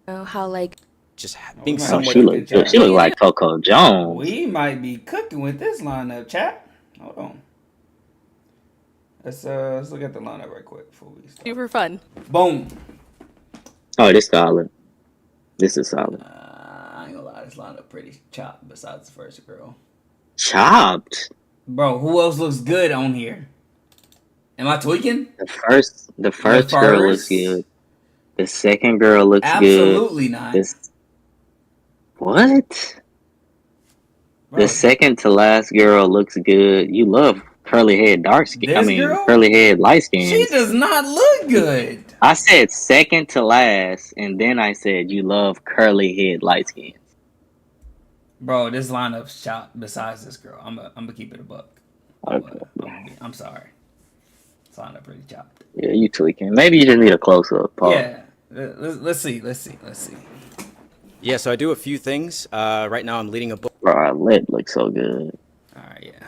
How like just We being might be Oh, somewhat. she cooking, look good. chat. She look like Coco Jones. We might be cooking with this lineup, chat. Hold on. Let's look at the lineup right quick before we start. super fun. Boom. Oh, this solid. This is solid. I ain't gonna lie, this lineup pretty chopped besides the first girl. Chopped. Bro, who else looks good on here? Am I tweaking? The first girl looks good. The second girl looks good. Absolutely not. This what? Bro, The second to last girl looks good. You love curly head dark skin. this girl? Curly head light skin. She does not look good. I said second to last, and then I said you love curly head light skins. Bro, this lineup's chopped besides this girl. I'm gonna keep it a buck. Okay. I'm sorry. This lineup pretty chopped. Yeah, you tweaking. Maybe you just need a close up. Yeah. Let's see. Yeah, so I do a few things. Right now, I'm leading a book. Bro, our lip looks so good. All right, yeah.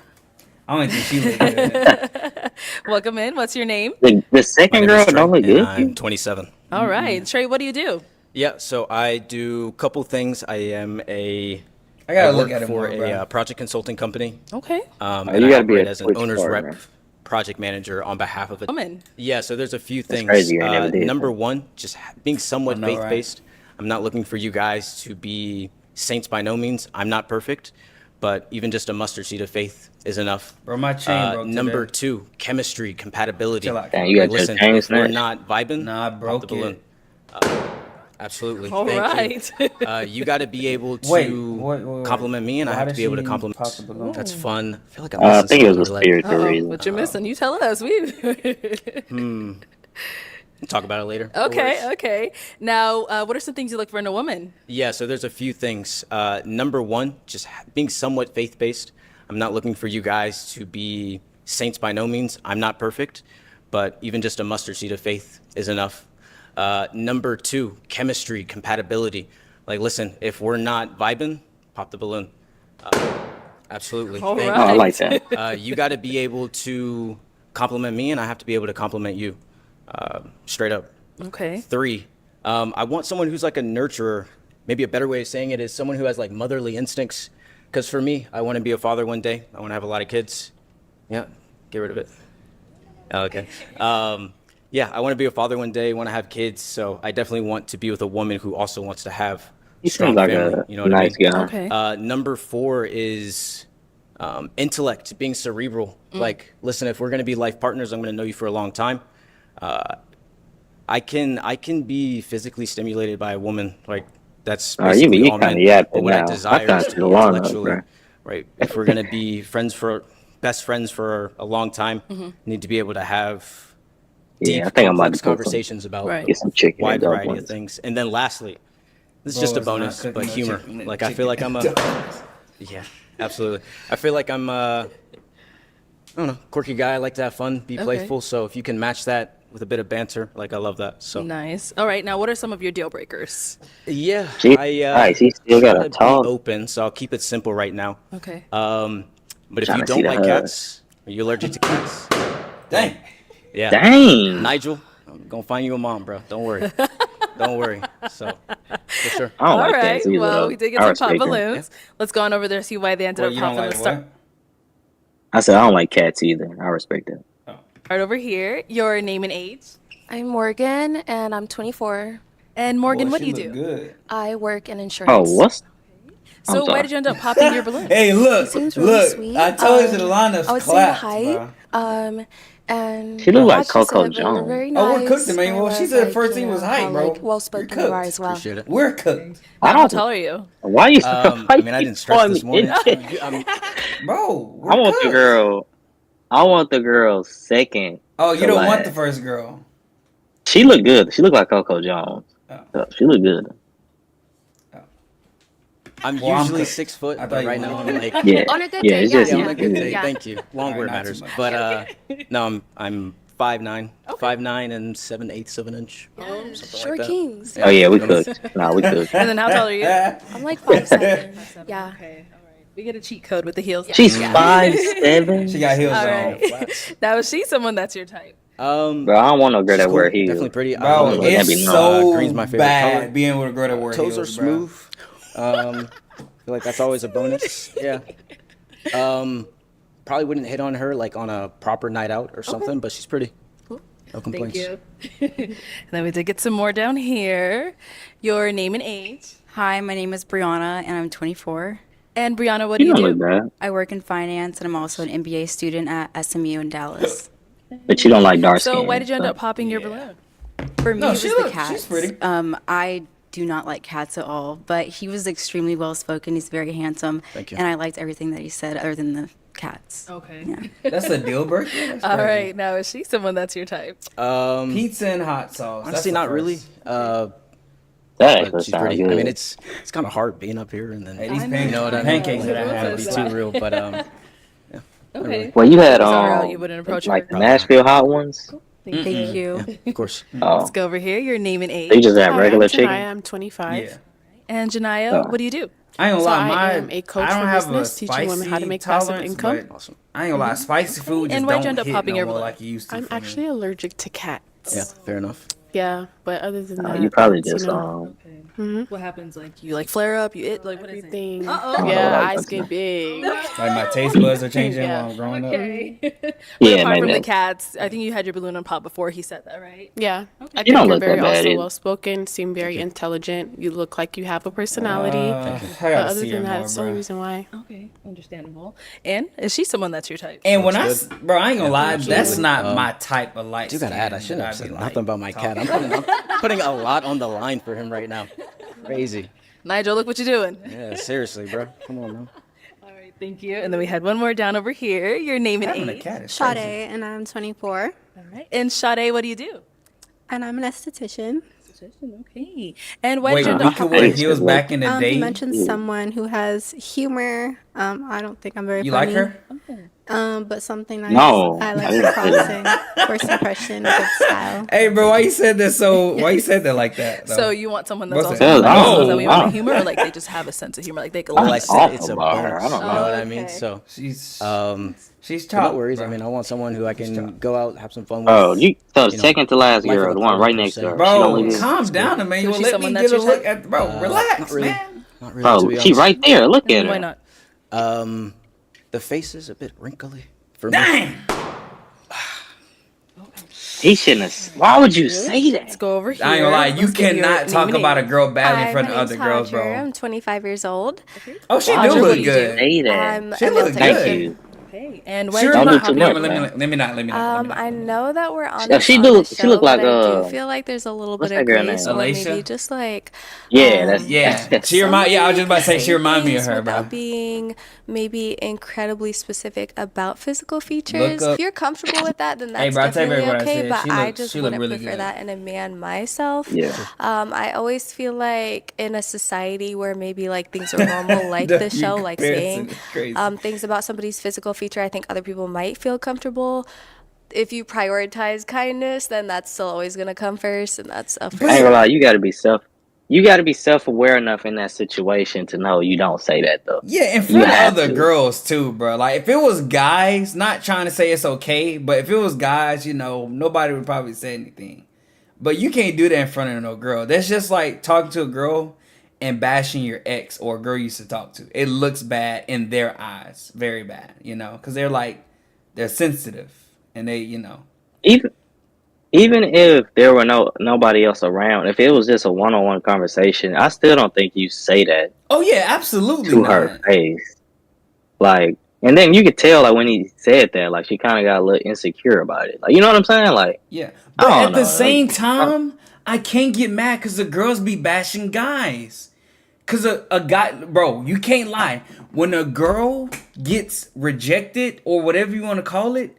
I don't think she look good. Welcome in. What's your name? The My second name girl is Trey, don't look and good. I'm 27. All right, Trey. What do you do? Yeah, so I do a couple things. I am a I gotta I look work at it for more, a bro. project consulting company. Okay. And you I gotta be operate a as an Twitch owner's partner. rep project manager on behalf of it. Woman. Yeah, so there's a few things. crazy, I never did Number that. one, just being somewhat I know, right? faith-based. I'm not looking for you guys to be saints by no means. I'm not perfect, but even just a mustard seed of faith is enough. Bro, my chain broke Number today. two, chemistry, compatibility. Chill out. Damn, you got your Listen, chain if we're snatched. not vibing, Nah, I pop broke the balloon. it. Absolutely. All Thank right. you. You got to be able to Wait. compliment me, and I How have to did be able to she compliment. pop the balloon? That's fun. I feel like I'm I missing think it was a something. Like, spiritual Uh-oh, reason. what you're missing? You telling us. We. talk about it later. No worries. Okay. Now, what are some things you look for in a woman? Yeah, so there's a few things. Number one, just being somewhat faith-based. I'm not looking for you guys to be saints by no means. I'm not perfect, but even just a mustard seed of faith is enough. Number two, chemistry, compatibility. Like, listen, if we're not vibing, pop the balloon. Absolutely. All Thank Oh, I right. like that. you got to be able to compliment me, and I have to be able to compliment you. Straight up. Okay. Three, I want someone who's like a nurturer. Maybe a better way of saying it is someone who has like motherly instincts. Because for me, I want to be a father one day. I want to have a lot of kids. Yeah, get rid of it. Oh, okay. Yeah, I want to be a father one day. Want to have kids. So I definitely want to be with a woman who also wants to have He strong seems like family. a You know what nice I mean? guy. Okay. Number four is intellect, being cerebral. Like, listen, if we're gonna be life partners, I'm gonna know you for a long time. I can be physically stimulated by a woman. Like, that's You basically be all kind men. of yapping But what I now. desire thought is you to be were long enough, intellectually bro. right. If we're gonna be best friends for a long time, need to be able to have deep, Yeah, I think I'm about complex to put some, conversations about Right. get some chicken wide and variety of dumplings. things. And then lastly, this is Bro, just a it's not bonus, cooking but no humor. chicken, Like, I feel like I'm a yeah, absolutely. I feel like I'm I don't know, quirky guy. I like to have fun, be Okay. playful. So if you can match that with a bit of banter, like, I love that. So Nice. All right. Now, what are some of your deal breakers? yeah, Jesus I Christ, he still try got a to be talk. open. So I'll keep it simple right now. Okay. But if Tryna you see don't the like hug. cats, are you allergic to cats? Dang. Yeah. Dang. Nigel, I'm gonna find you a mom, bro. Don't worry. Don't worry. So for sure. I don't All like right. cats either, Well, though. we did get I some pop respect them. balloons. Let's go on over there, see why they ended Wait, up you don't popping. like Let's start what? I said I don't like cats either. I respect that. Oh. right over here. Your name and age. And I'm Morgan, and I'm 24. And Morgan, Boy, what do she you look do? Good. I work in Oh, insurance. what's? I'm So why sorry. did you end up popping your balloon? Hey, look, Seems really look. sweet. I told you the lineup's I would say the clapped, height. bro. And She look like what she Coco said, but you're Jones. very Oh, we're nice. cooked, man. I Well, she love, said like, first you thing was know, height, how, bro. like, well spoken you are as well. Appreciate it. We're cooked, I How don't. tall are you? Why you? I mean, I didn't stress this morning. bro. We're I want the cooked. girl. I want the girl second. Oh, you to don't want the last. first girl. She look good. She look like Coco Jones. Oh. So she look good. I'm Well, I'm usually cooked. 6 foot, I thought but you right were now I'm wrong. like Yeah. On a good Yeah, day, it's yeah, just yeah, yeah. on a good yeah. day. Yeah. Thank you. Long where it Alright, not matters. too much. But no, I'm 5'9", Okay. 5'9" and 7/8 of an inch. Something Short like that. kings. Oh yeah, we cooked. Nah, we cooked. And then how tall are you? I'm like 5'7". Yeah. Okay, all right. We get a cheat code with the heels. She's Yeah. 5'7". She got heels All on. right. Now is she someone that's your type? Bro, I don't want no girl she's that cool, wear heels. definitely pretty. Bro, Let that it's be known. so green's my favorite bad color. being with a girl that wears Toes heels, are smooth. I feel like that's always a bonus. Yeah. Probably wouldn't hit on her like on a proper night out or something, but she's pretty. No complaints. Thank you. And then we did get some more down here. Your name and age. Hi, my name is Brianna, and I'm 24. And Brianna, what do You you don't do? look bad, I work in finance, and I'm also an MBA student at SMU in Dallas. but you don't like dark skin. So why did you end so- up popping your balloon? For me, No, it was she the look- cats. she's pretty. I do not like cats at all, but he was extremely well spoken. He's very handsome, Thank you. and I liked everything that he said, other than the cats. Okay. Yeah. That's a deal breaker. That's All crazy. right. Now, is she someone that's your type? Pizza and hot sauce. That's Honestly, the not first. really. That But actually she's sounds pretty. good. I mean, it's kind of hard being up here and then Hey, these I know. pancakes, you know what I mean. pancakes Like, that I who have. says be too real, but Okay. well, you had Sorry, you wouldn't approach like her. the Nashville hot ones. Thank you. of course. Oh, Let's go over here. Your name and they age. just have Hi, regular I'm chicken. Janaya, I'm 25. Yeah. And Janaya, Oh. what do you do? I ain't gonna So lie, I my am a coach I don't for have business, a teaching women how to spicy make passive tolerance, income. but Awesome. I ain't gonna lie, spicy food just And why'd you don't end up hit popping no your more balloon? like it used to. I'm for me. actually allergic to cats. Yeah, fair enough. Yeah, but other than Oh, that, you probably it's, just What happens? Like you like flare up? You it? Like what is it? everything. Uh-oh. Yeah, Oh, eyes get big. like my taste buds are changing Yeah. while I'm growing up. Okay. Yeah, Apart from maybe. the cats, I think you had your balloon on pop before he said that, right? Yeah, I You think don't you're look very that bad also either. well spoken. Seem very intelligent. You look like you have a personality. I But gotta other see her than that, more, that's the only bro. reason why. Okay, understandable. And is she someone that's your type? And when Looks bro, I ain't gonna lie, that's absolutely. not my type of light. Do gotta add. I shouldn't have skin said that I'd be, nothing about my cat. I'm putting a lot on the line for him right now. Crazy. Nigel, look what you're doing. Yeah, seriously, bro. Come on, man. All right, thank you. And then we had one more down over here. Your name and Having a age. cat is Sade, crazy. and I'm 24, All right. And Sade, what do you do? and I'm an esthetician. Okay. And why Wait, did you we end up could popping? wear heels back in the You day. mentioned someone who has humor. I don't think I'm very You funny. like her? But something nice. No, I I like didn't the say that. crossing, first impression, good style. Hey, bro, why you said that so? Why you said that like that? Though? So you want someone that's What's also that? like, Oh, that we want wow. humor, or like they just have a sense of humor, like they can All I laugh. said, awful it's a about her. bonus. I don't You know. know what I mean? So, she's but top. no worries. bro. I mean, I want someone who I can go out, have some fun with. Oh, you so You know, second to last life of girl, a the one curly right next to her. person. She don't Bro, look good. calm down, man. You So she's let someone me that's get a your look type? at, bro. Relax, not really. man. Not really, to Oh, be she honest. right there. Look at her. Why not? The face is a bit wrinkly for me. Dang. He shouldn't have. Why would you say Let's that? go over here. I ain't gonna lie. You Let's get your cannot name talk and about a age. girl badly in Hi, front my of other name's girls, Hadra. bro. I'm 25 years old. Oh, she Audra, do what look do you good. Say that. I'm She a look mental good. Thank health you. Okay. And She why Don't did do you too pop much, your man. balloon? Let me not. I know that we're on. Yeah, she on do- the she look show, like, but I do uh, feel like there's a little what's bit that of girl grace, name? or Alicia? maybe just like Yeah, that's Yeah, she remind. Yeah, I was just about to say she remind me of her, bro. without being maybe incredibly specific about physical features. up- If you're comfortable with that, then that's Hey, bro, I tell you definitely what I okay. said. But She I look- just she look wouldn't really prefer good. that in a man myself. Yeah. I always feel like in a society where maybe like things are normal, like The the show, like comparison saying is crazy. things about somebody's physical feature, I think other people might feel comfortable. If you prioritize kindness, then that's still always gonna come first, and that's up for I ain't you. gonna lie. You gotta be self-aware enough in that situation to know you don't say that though. Yeah, in You front of have other to. girls too, bro. Like if it was guys, not trying to say it's okay, but if it was guys, you know, nobody would probably say anything. But you can't do that in front of no girl. That's just like talking to a girl and bashing your ex or a girl you used to talk to. It looks bad in their eyes, very bad, you know, because they're sensitive and they, you know. Even if there were nobody else around, if it was just a one-on-one conversation, I still don't think you say that Oh yeah, absolutely. to her face. Like, and then you could tell like when he said that, like she kind of got a little insecure about it. Like, you know what I'm saying? Like, Yeah, I but don't at the know. same time, I can't get mad because the girls be bashing guys. Cause a guy, bro, you can't lie. When a girl gets rejected or whatever you want to call it,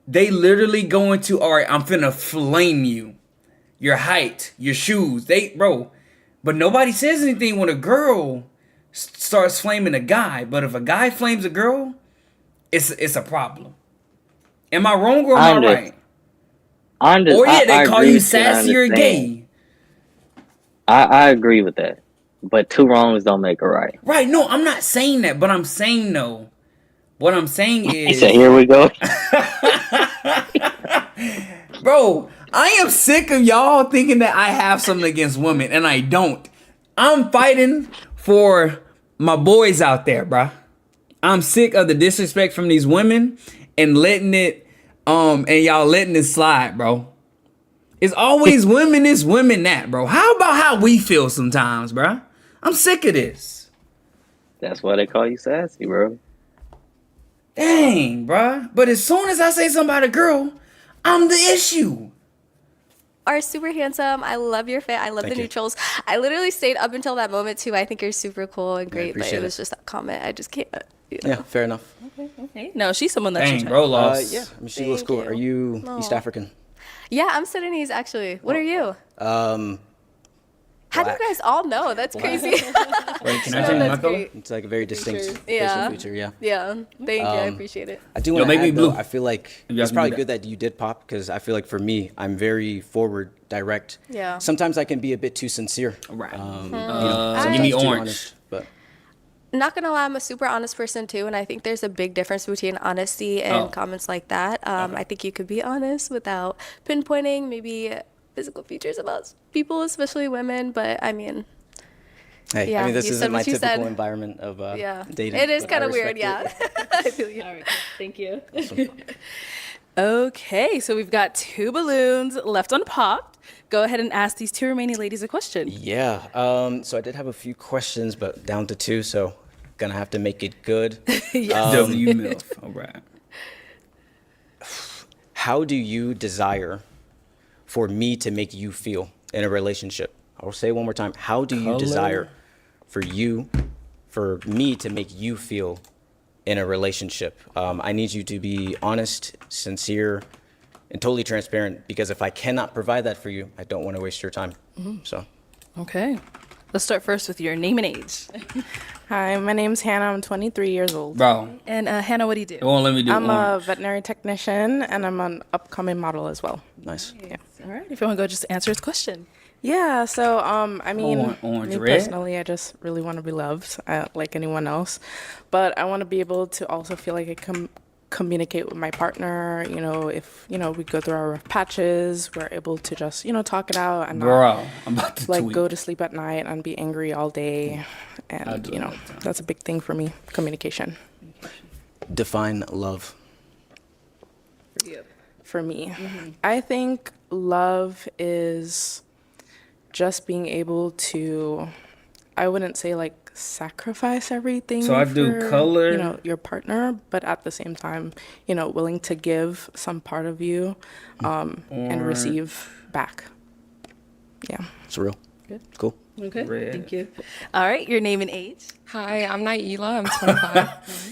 they literally go into, all right, I'm finna flame you, your height, your shoes. But nobody says anything when a girl starts flaming a guy. But if a guy flames a girl, it's a problem. Am I wrong or am I right? Or yeah, they call you sassy or gay. I agree with that, but two wrongs don't make a right. Right, no, I'm not saying that, but I'm saying no. What I'm saying He is said, "Here we go." Bro, I am sick of y'all thinking that I have something against women, and I don't. I'm fighting for my boys out there, bruh. I'm sick of the disrespect from these women and letting it, and y'all letting it slide, bro. It's always women this, women that, bro. How about how we feel sometimes, bruh? I'm sick of this. That's why they call you sassy, bro. Dang, bruh. But as soon as I say something about a girl, I'm the issue. Are super handsome. I love your fit. I love Thank the you. neutrals. I literally stayed up until that moment too. I think you're super cool and great, but appreciate it was it. just that comment. I just can't. Yeah, fair enough. Okay. No, she's someone that Dang, should bro, lost. Yeah, I mean, she looks Thank cool. you. Are you East Aw. African? Yeah, I'm Sudanese actually. What are you? Um, How do you black. guys all know? That's crazy. Wait, can I No, change my that's color? great. it's like a very distinct Yeah. facial feature. Yeah. Yeah, thank you. I appreciate it. I do Yo, want to make me add, though, blue. I feel like If y'all it's can probably do good that you did pop because I feel like for me, I'm very forward, direct. Yeah. Sometimes I can be a bit too sincere. Right. You know, give sometimes me too orange. honest, but Not gonna lie, I'm a super honest person too, and I think there's a big difference between honesty and Oh. comments like that. I think you could be honest without pinpointing maybe physical features about people, especially women. But I mean, hey, Yeah, I mean, this you isn't said my what you typical said. environment of yeah, dating. it is but I kind of weird. respect Yeah, it. I feel you. All right. Thank you. Okay, so we've got 2 balloons left unpopped. Go ahead and ask these 2 remaining ladies a question. Yeah. So I did have a few questions, but down to 2, so gonna have to make it good. W MILF. All right. How do you desire for me to make you feel in a relationship? I'll say it one more time. How do you Color. desire for me to make you feel in a relationship? I need you to be honest, sincere, and totally transparent because if I cannot provide that for you, I don't want to waste your time. So Okay. Let's start first with your name and age. Hi, my name's Hannah. I'm 23 years old. Bro, And Hannah, what do you do? it won't let me do I'm a orange. veterinary technician and I'm an upcoming model as well. nice. All right, if you want to go just answer his question. Yeah, so I mean, Orange, me red? personally, I just really want to be loved, like anyone else, but I want to be able to also feel like I can communicate with my partner. You know, if we go through our rough patches, we're able to just talk it out and not Bro, I'm about to like tweet. go to sleep at night and be angry all day, I and do it all the time. that's a big thing for me, communication. Define love. For me. I think love is just being able to, I wouldn't say like sacrifice everything. So I do for, color. your partner, but at the same time, willing to give some part of you and Orange. receive back. Yeah. It's real. Good. Cool. Okay, Red. thank you. All right, your name and age. Hi, I'm Naila. I'm 25. All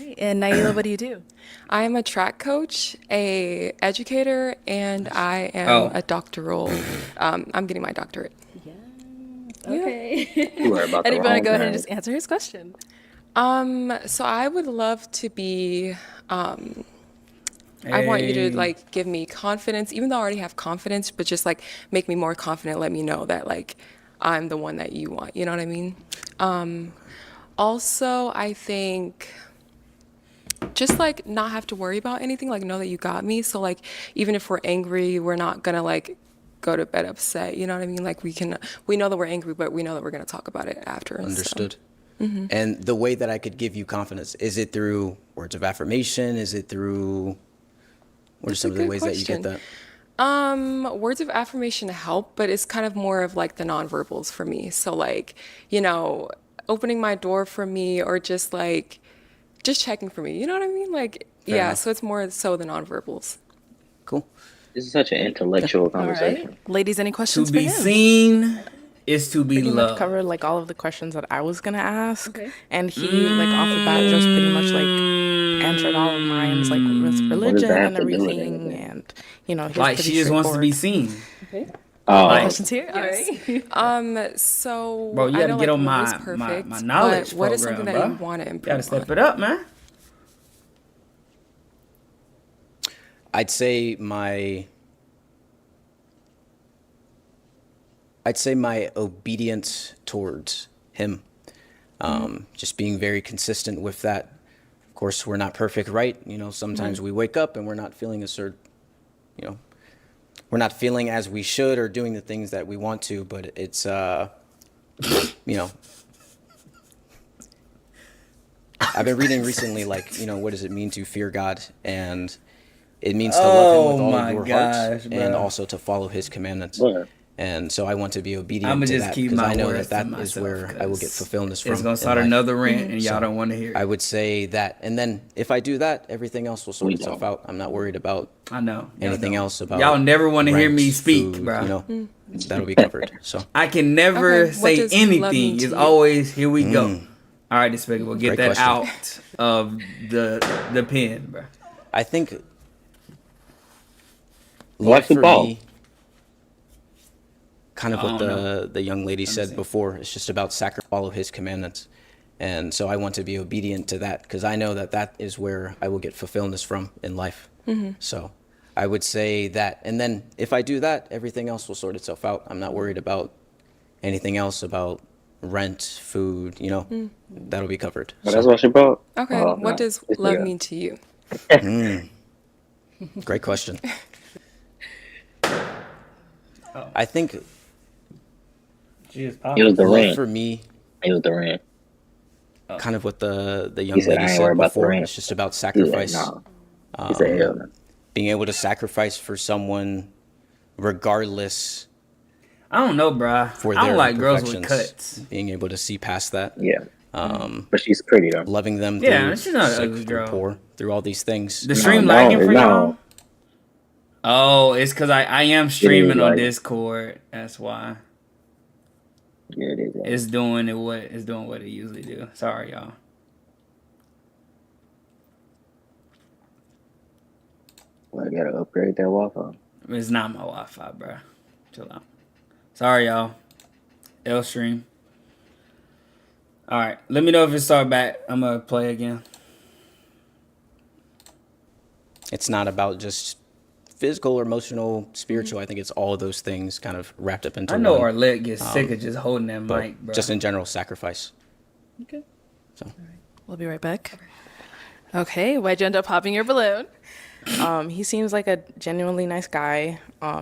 right, and Naila, what do you do? I am a track coach, a educator, and I am Oh. a doctoral. I'm getting my doctorate. Okay. You were about And the if you want to wrong go ahead guy. and just answer his question. So I would love to be. I want you to Hey. like give me confidence, even though I already have confidence, but just like make me more confident. Let me know that like I'm the one that you want. You know what I mean? Also, I think just like not have to worry about anything. Like know that you got me. So like even if we're angry, we're not gonna like go to bed upset. You know what I mean? Like we know that we're angry, but we know that we're gonna talk about it after. and stuff. Understood. And the way that I could give you confidence, is it through words of affirmation? Is it through, what are some a of the good ways that you get question. that? Words of affirmation help, but it's kind of more of like the nonverbals for me. So like, opening my door for me or just checking for me. You know what I mean? Like, Fair yeah, enough. so it's more so the nonverbals. Cool. This is such an intellectual All conversation. right, ladies, any To questions for be him? seen is to be Pretty much loved. covered like all of the questions that I was gonna ask, Okay. and he like off the bat just pretty much like answered all of mine, like with religion that and have to do with everything, anything? and he was Like pretty she just wants to be straightforward. seen. Oh, Questions here? All right. So Bro, you I gotta know, get like, on love is my perfect, knowledge but what is program, something bro. that you want to You improve gotta step on? it up, man. I'd say my obedience towards him. Just being very consistent with that. Of course, we're not perfect, right? Sometimes we wake up and we're not feeling a certain, we're not feeling as we should or doing the things that we want to, but it's you know, I've been reading recently, like, you know, what does it mean to fear God? And it means to love him with all my of your gosh, heart bro. and also to follow his commandments. What? And so I want to be obedient I'ma to just that keep because my I know words that to that is myself, where I will get 'cause fulfillment from. It's gonna in start life. another rant, and y'all So, don't want to hear it. I would say that. And then if I do that, everything else will sort We itself don't. out. I'm not worried about I know. Y'all anything don't. else about Y'all never want to hear rent, me speak, food, bro. You know, that'll be covered. So I can never Okay, what say does love mean anything. to It's you? always here we go. All right, Despicable, get Great that question. out of the pen, bro. I think Watch love the for ball. me, kind of I what don't know. the young lady said see. before, it's just about follow his commandments. And so I want to be obedient to that because I know that that is where I will get fulfillment from in life. So I would say that. And then if I do that, everything else will sort itself out. I'm not worried about anything else about rent, food, you know, that'll be covered. But that's what she brought. Okay, Oh, what no. does It's love the- mean to you? Great question. I think It was the love rent. for me, It was the rent. kind of what the young said, lady "I ain't said worried about the before, rent." it's just about He like, sacrifice. no. He said, hell no. Being able to sacrifice for someone regardless I don't know, bro. for I their don't like girls with imperfections, cuts. being able to see past that, Yeah. But she's pretty though. loving them Yeah, through she's not an sick, ugly through girl. poor, through all these things. The stream no, lagging for no. y'all? Oh, it's because I am streaming on lagging. Discord. That's why. Yeah, it is. It's doing what it usually do. Sorry, y'all. Well, I gotta upgrade that Wi-Fi. It's not my Wi-Fi, bro. Chill out. Sorry, y'all. L stream. All right, let me know if it start back. I'm gonna play again. It's not about just physical or emotional, spiritual. I think it's all of those things kind of wrapped up into I know one. Arlette gets sick of just holding that But mic, bro. just in general, sacrifice. Okay. So We'll be right back. Okay, why'd you end up popping your balloon? He seems like a genuinely nice guy,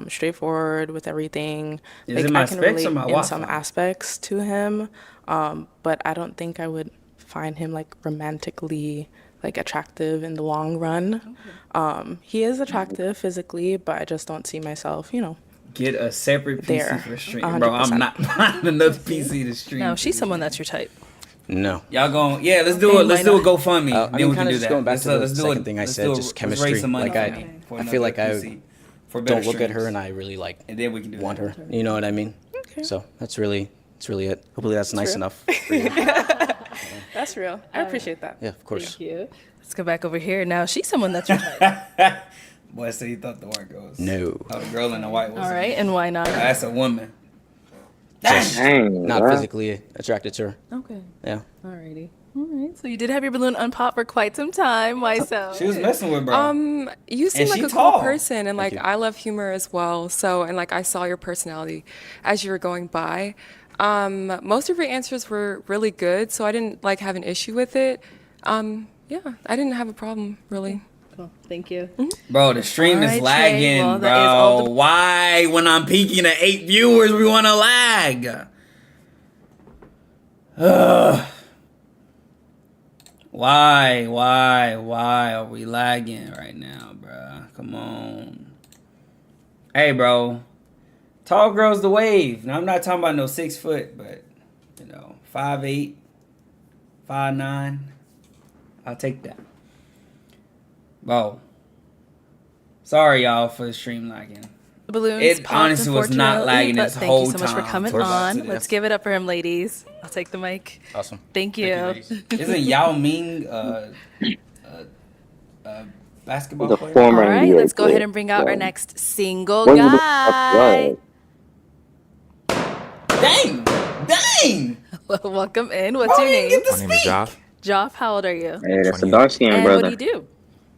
straightforward with everything. Is Like it my I can specs or relate my in some Wi-Fi? aspects to him, but I don't think I would find him like romantically like attractive in the long run. He is attractive physically, but I just don't see myself, you know. Get a separate PC There. for stream, bro. 100%. I'm not buying another PC to stream. No, she's someone that's your type. no. Y'all going? Yeah, let's do it. Let's why do a not? GoFundMe. I then mean, we can kind of do just that. going back Let's to the let's do second it. thing I Let's said, do it. just Let's chemistry. raise some money Like for I me, for I feel like another I PC for better don't look at her streams. and I really like And then we can do want that. her. You know what I mean? Okay. So that's really it. Hopefully that's nice real. enough for you. That's real. I appreciate that. Yeah, of course. Thank you. Let's go back over here. Now she's someone that's your type. Boy, so you thought the white girl was No. Oh, the girl in the white was. All right, and why not? That's a woman. Dang, Not bro. physically attracted to her. Okay. Yeah. Alrighty. All right. So you did have your balloon unpopped for quite some time. Why so? She was messing with bro. You seem And like she a tall. cool person, and like you. I love humor as well. So, and like I saw your personality as you were going by. Most of your answers were really good, so I didn't like have an issue with it. Yeah, I didn't have a problem really. Cool. Thank you. Bro, the stream is Alright, Trey. lagging, Well, that is all bro. the- Why, when I'm peaking at 8 viewers, we want to lag? Ugh. Why are we lagging right now, bro? Come on. Hey, bro. Tall girl's the wave. Now, I'm not talking about no 6 foot, but, 5'8", 5'9". I'll take that. Bro. Sorry, y'all, for the stream lagging. The balloons It popped, honestly was not unfortunately, lagging but this thank whole you so much for time. coming We're about on. to do Let's this. give it up for him, ladies. I'll take the mic. Awesome. Thank you. Isn't Yao Ming basketball The player? former All right, NBA let's go player. ahead and bring out our So, next single what was the- guy. Dang! Dang! Welcome in. What's Bro, your you didn't name? get to My name is speak. Joff. Joff, how old are you? Hey, that's a 20. dark skinned And brother. what do you do?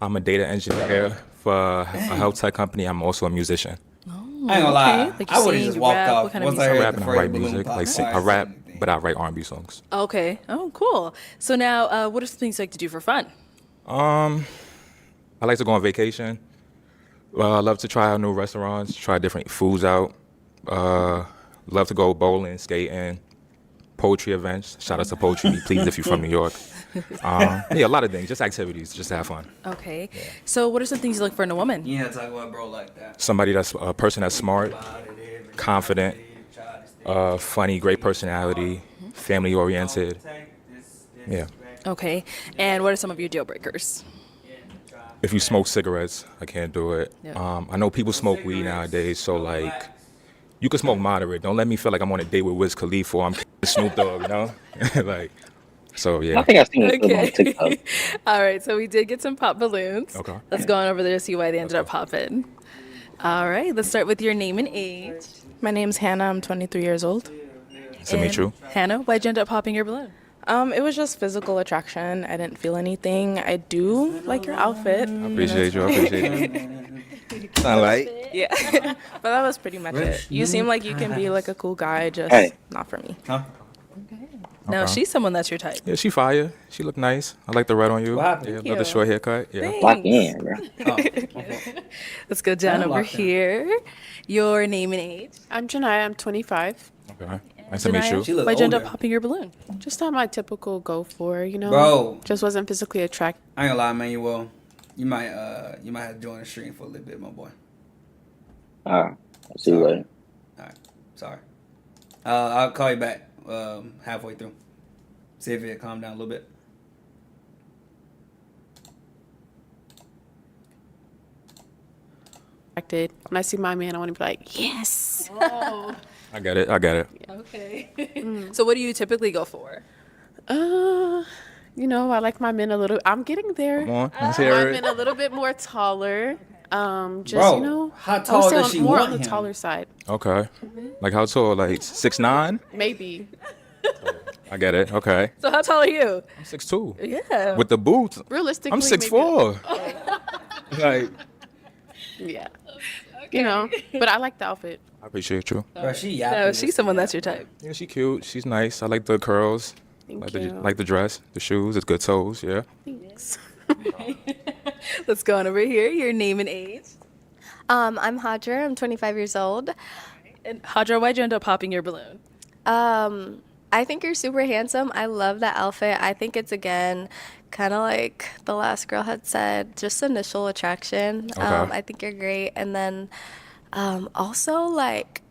I'm a data engineer for a health tech company. I'm also a musician. I ain't gonna lie. Okay. Like you I would have sing, just you walked rap, off what kind of once I music? heard I rap the and I first write balloon music. pop. Like I Why rap, say anything? but I write R&B songs. Okay. Oh, cool. So now, what are some things you like to do for fun? I like to go on vacation, I love to try out new restaurants, try different foods out. Love to go bowling, skating, poetry events. Shout out to Poetry, please, if you're from New York. Yeah, a lot of things, just activities, just to have fun. Okay. So what are some things you look for in a woman? You ain't talk about bro like that. Somebody that's a person that's smart, confident, funny, great personality, family oriented. Yeah. Okay. And what are some of your deal breakers? If you smoke cigarettes, I can't do it. Yeah. I know people smoke weed nowadays, so like, you can smoke moderate. Don't let me feel like I'm on a date with Wiz Khalifa or I'm Snoop Dogg, you know? Like, so yeah. I think I've seen it on TikTok. Okay. All right. So we did get some pop balloons. Okay. Let's go on over there to see why they ended up popping. All right. Let's start with your name and age. My name's Hannah. I'm 23 years old. Nice to meet you. Hannah, why'd you end up popping your balloon? It was just physical attraction. I didn't feel anything. I do like your outfit. I appreciate you. I appreciate you. Sound like? Yeah. But that was pretty much it. You seem like you can be like a cool guy, just Hey. not for me. Huh? Now, Okay. she's someone that's your type. Yeah, she fire. She look nice. I like the red on you. What happened? Yeah, Thank love the you. short haircut. Yeah. Lock in, bro. Oh, Let's go down I'm over locked in. here. Your name and age. I'm Janaya. I'm 25. Okay. Nice to meet you. She look Why'd you end up older. popping your balloon? Just not my typical go for, you know. Bro. Just wasn't physically attracted. I ain't gonna lie, Manuel. You might have to join the stream for a little bit, my boy. All right. I'll see you later. Alright. Sorry. I'll call you back halfway through. See if it calmed down a little bit. When I see my man, I want to be like, yes. I get it. I get it. Okay. So what do you typically go for? You know, I like my men a little. I'm getting there. Come on. Let's My hear men it. a little bit more taller. Just Bro, you know, how I would tall say does on- she more want on the him? taller side, Okay. Like how tall? Like 6'9"? maybe. I get it. Okay. So how tall are you? I'm 6'2". Yeah. With the boots. Realistically, I'm maybe- 6'4". Like, Yeah. You know, but I like the outfit. I appreciate you. Bro, she yapping. No, this she's someone that's your type. Yeah, she cute. She's nice. I like the curls. Thank Like you. the, like the dress, the shoes, it's good toes. Yeah. Thanks. Let's go on over here. Your name and age. I'm Hadra. I'm 25 years old. And Hadra, why'd you end up popping your balloon? I think you're super handsome. I love that outfit. I think it's, again, kind of like the last girl had said, just initial attraction. Okay. I think you're great. And then also, like,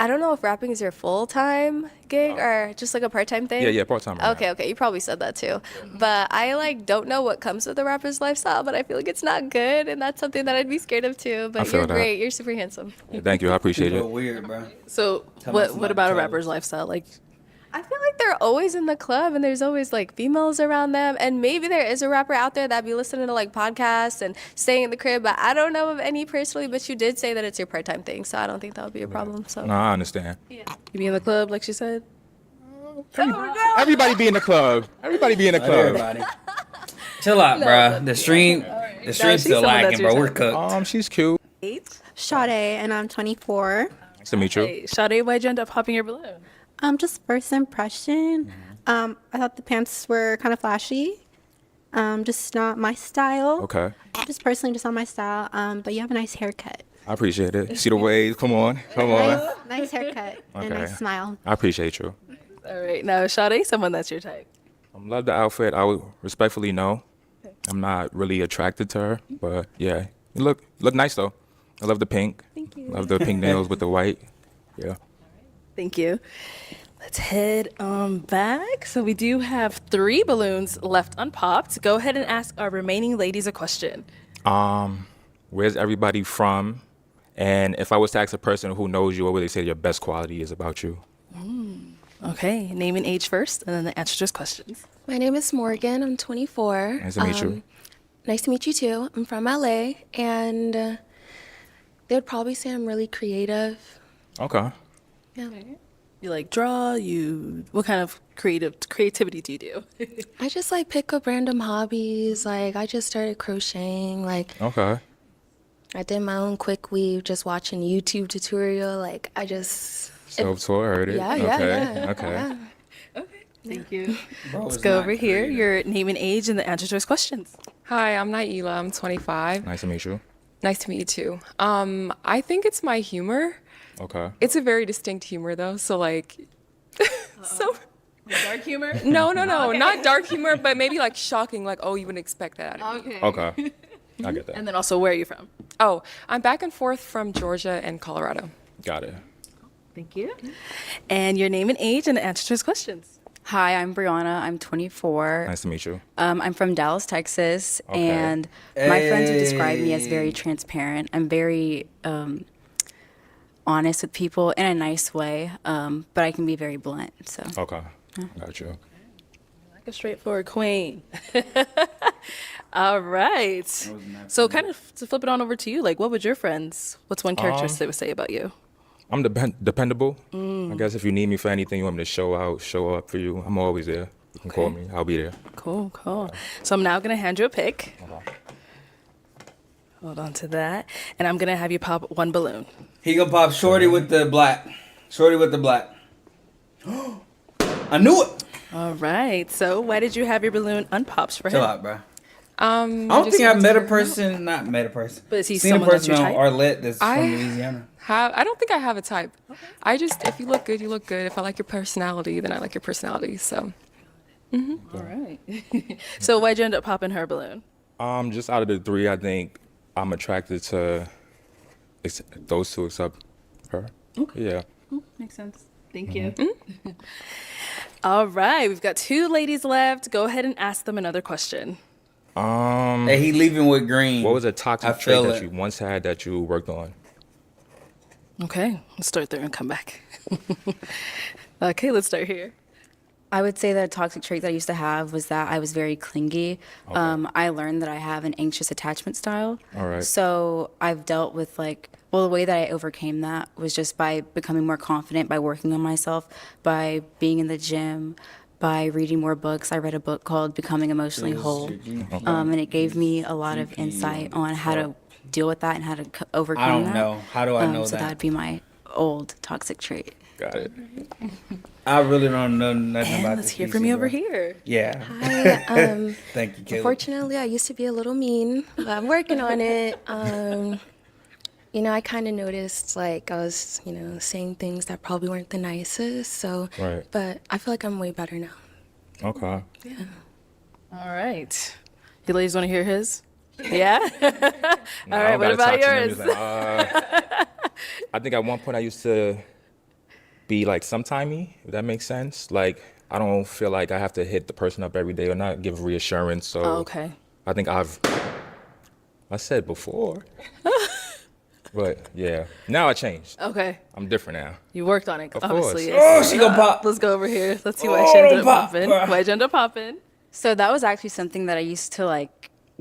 I don't know if rapping is your full-time gig or just like a part-time thing. Yeah, part-time right now. Okay, you probably said that too. But I like don't know what comes with the rapper's lifestyle, but I feel like it's not good, and that's something that I'd be scared of too. But feel you're that. great. You're super handsome. Yeah, thank you. I appreciate People it. weird, bro. So Tell me what somebody about a trouble. rapper's lifestyle? Like, I feel like they're always in the club and there's always like females around them. And maybe there is a rapper out there that be listening to like podcasts and staying in the crib, but I don't know of any personally. But you did say that it's your part-time thing, so I don't think that would be a problem. So No, I understand. you be in the club, like she said? Everybody be in the club. Everybody be in the Let club. everybody. Chill out, bro. The stream's she's still someone lagging, that's bro. your We're type. cooked. She's cute. Sade, and I'm 24. Nice to meet you. Hey, Sade, why'd you end up popping your balloon? Just first impression. I thought the pants were kind of flashy. Just not my style. Okay. Just personally, just not my style. But you have a nice haircut. I appreciate it. See the waves. Come on. Come on. Nice haircut and a Okay. nice smile. I appreciate you. All right, now Sade, someone that's your type. Love the outfit. I would respectfully no. I'm not really attracted to her, but yeah, you look nice though. I love the pink. Thank you. Love the pink nails with the white. Yeah. Thank you. Let's head back. So we do have 3 balloons left unpopped. Go ahead and ask our remaining ladies a question. Where's everybody from? And if I was to ask a person who knows you, what would they say your best quality is about you? Okay, name and age first, and then the answer to those questions. My name is Morgan. I'm 24. Nice to meet you. Nice to meet you too. I'm from LA, and they would probably say I'm really creative. Okay. Yeah. You like draw? What kind of creativity do you do? I just like pick up random hobbies. Like I just started crocheting. Like Okay. I did my own quick weave just watching YouTube tutorial. Like I just Self-taught, heard it. Yeah, okay. yeah. Okay. Yeah. Thank you. Bro, Let's it's go not over here. creative. Your name and age and the answer to those questions. Hi, I'm Naila. I'm 25. Nice to meet you. Nice to meet you too. I think it's my humor. Okay. It's a very distinct humor though. So like, so Dark humor? no, not dark humor, but maybe like shocking. Like, oh, you wouldn't expect that out of me. Okay. I get that. And then also, where are you from? Oh, I'm back and forth from Georgia and Colorado. Got it. Thank you. And your name and age and the answer to his questions. Hi, I'm Brianna. I'm 24. Nice to meet you. I'm from Dallas, Texas, Okay. and my friends would describe me as very transparent. I'm very honest with people in a nice way, but I can be very blunt. So Okay. Got you. Like a straightforward queen. All right. So kind of to flip it on over to you, like what would your friends, what's one characteristic they would say about you? I'm dependable. I guess if you need me for anything, you want me to show up for you, I'm always there. You can call me. I'll be there. Cool. So I'm now going to hand you a pick. Hold on to that. And I'm going to have you pop one balloon. He gonna pop Shorty with the black. Shorty with the black. I knew it. All right. So why did you have your balloon unpopped for him? Chill out, bro. I don't think I've met a person, not met a person. But is he seen a someone that's person your on type? Arlette that's from Louisiana. I don't think I have a type. I just, if you look good, you look good. If I like your personality, then I like your personality. So. All right. So why'd you end up popping her balloon? Just out of the three, I think I'm attracted to those two except her. Okay. Yeah. Makes sense. Thank you. All right. We've got two ladies left. Go ahead and ask them another question. Hey, he leaving with green. What was a I toxic trait feel that it. you once had that you worked on? Okay. Let's start there and come back. Okay. Let's start here. I would say that a toxic trait that I used to have was that I was very clingy. I learned that I have an anxious attachment style. All right. So I've dealt with the way that I overcame that was just by becoming more confident, by working on myself, by being in the gym, by reading more books. I read a book called Becoming Emotionally Whole, and it gave me a lot of insight on how to deal with that and how to overcome I don't that. know. How do I know so that? that'd be my old toxic trait. Got it. I really don't know nothing And about let's this. hear PC, from you over bro. here. Yeah. Hi. Thank you, Caleb. Unfortunately, I used to be a little mean, but I'm working on it. You know, I kind of noticed like I was, saying things that probably weren't the nicest. So, Right. but I feel like I'm way better now. Okay. Yeah. All right. You ladies want to hear his? Yeah? No, All I right. don't What gotta about talk to them. yours? Just like, I think at one point I used to be like sometimey, if that makes sense. Like I don't feel like I have to hit the person up every day or not give reassurance. So Oh, okay. I think I said before. But yeah, now I changed. Okay. I'm different now. You worked on it, Of obviously. course. Oh, she gonna pop. Let's go over here. Let's see why Oh, she ended don't up pop, popping. bruh. Why'd you end up popping? So that was actually something that I used to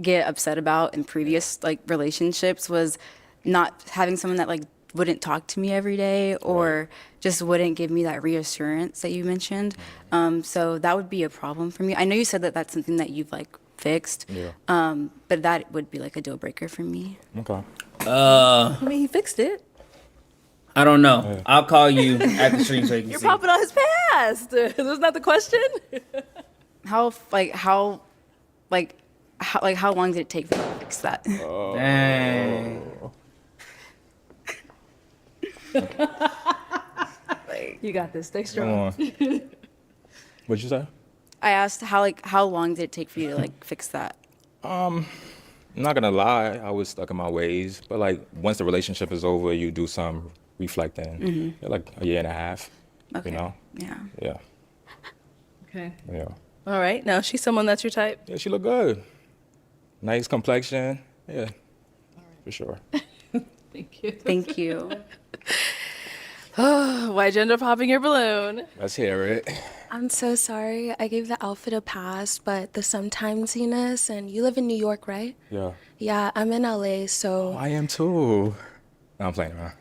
get upset about in previous relationships was not having someone that wouldn't talk to me every day or just wouldn't give me that reassurance that you mentioned. So that would be a problem for me. I know you said that that's something that you've fixed. Yeah. But that would be a deal breaker for me. Okay. I mean, he fixed it. I don't know. I'll call you at the stream so you can You're see. popping on his past. Isn't that the question? How long did it take for you to fix that? Dang. You got this. Stay Come strong. on. What'd you say? I asked how long did it take for you to fix that? I'm not gonna lie, I was stuck in my ways. But once the relationship is over, you do some reflecting. Yeah, like a year and a half. Okay. You know? Yeah. Yeah. Okay. Yeah. All right. Now, she's someone that's your type. Yeah, she look good. Nice complexion. Yeah. For sure. Thank you. Thank you. Why'd you end up popping your balloon? Let's hear it. I'm so sorry. I gave the outfit a pass, but the sometimesiness, and you live in New York, right? Yeah. Yeah, I'm in LA, so. I am too. No, I'm playing around.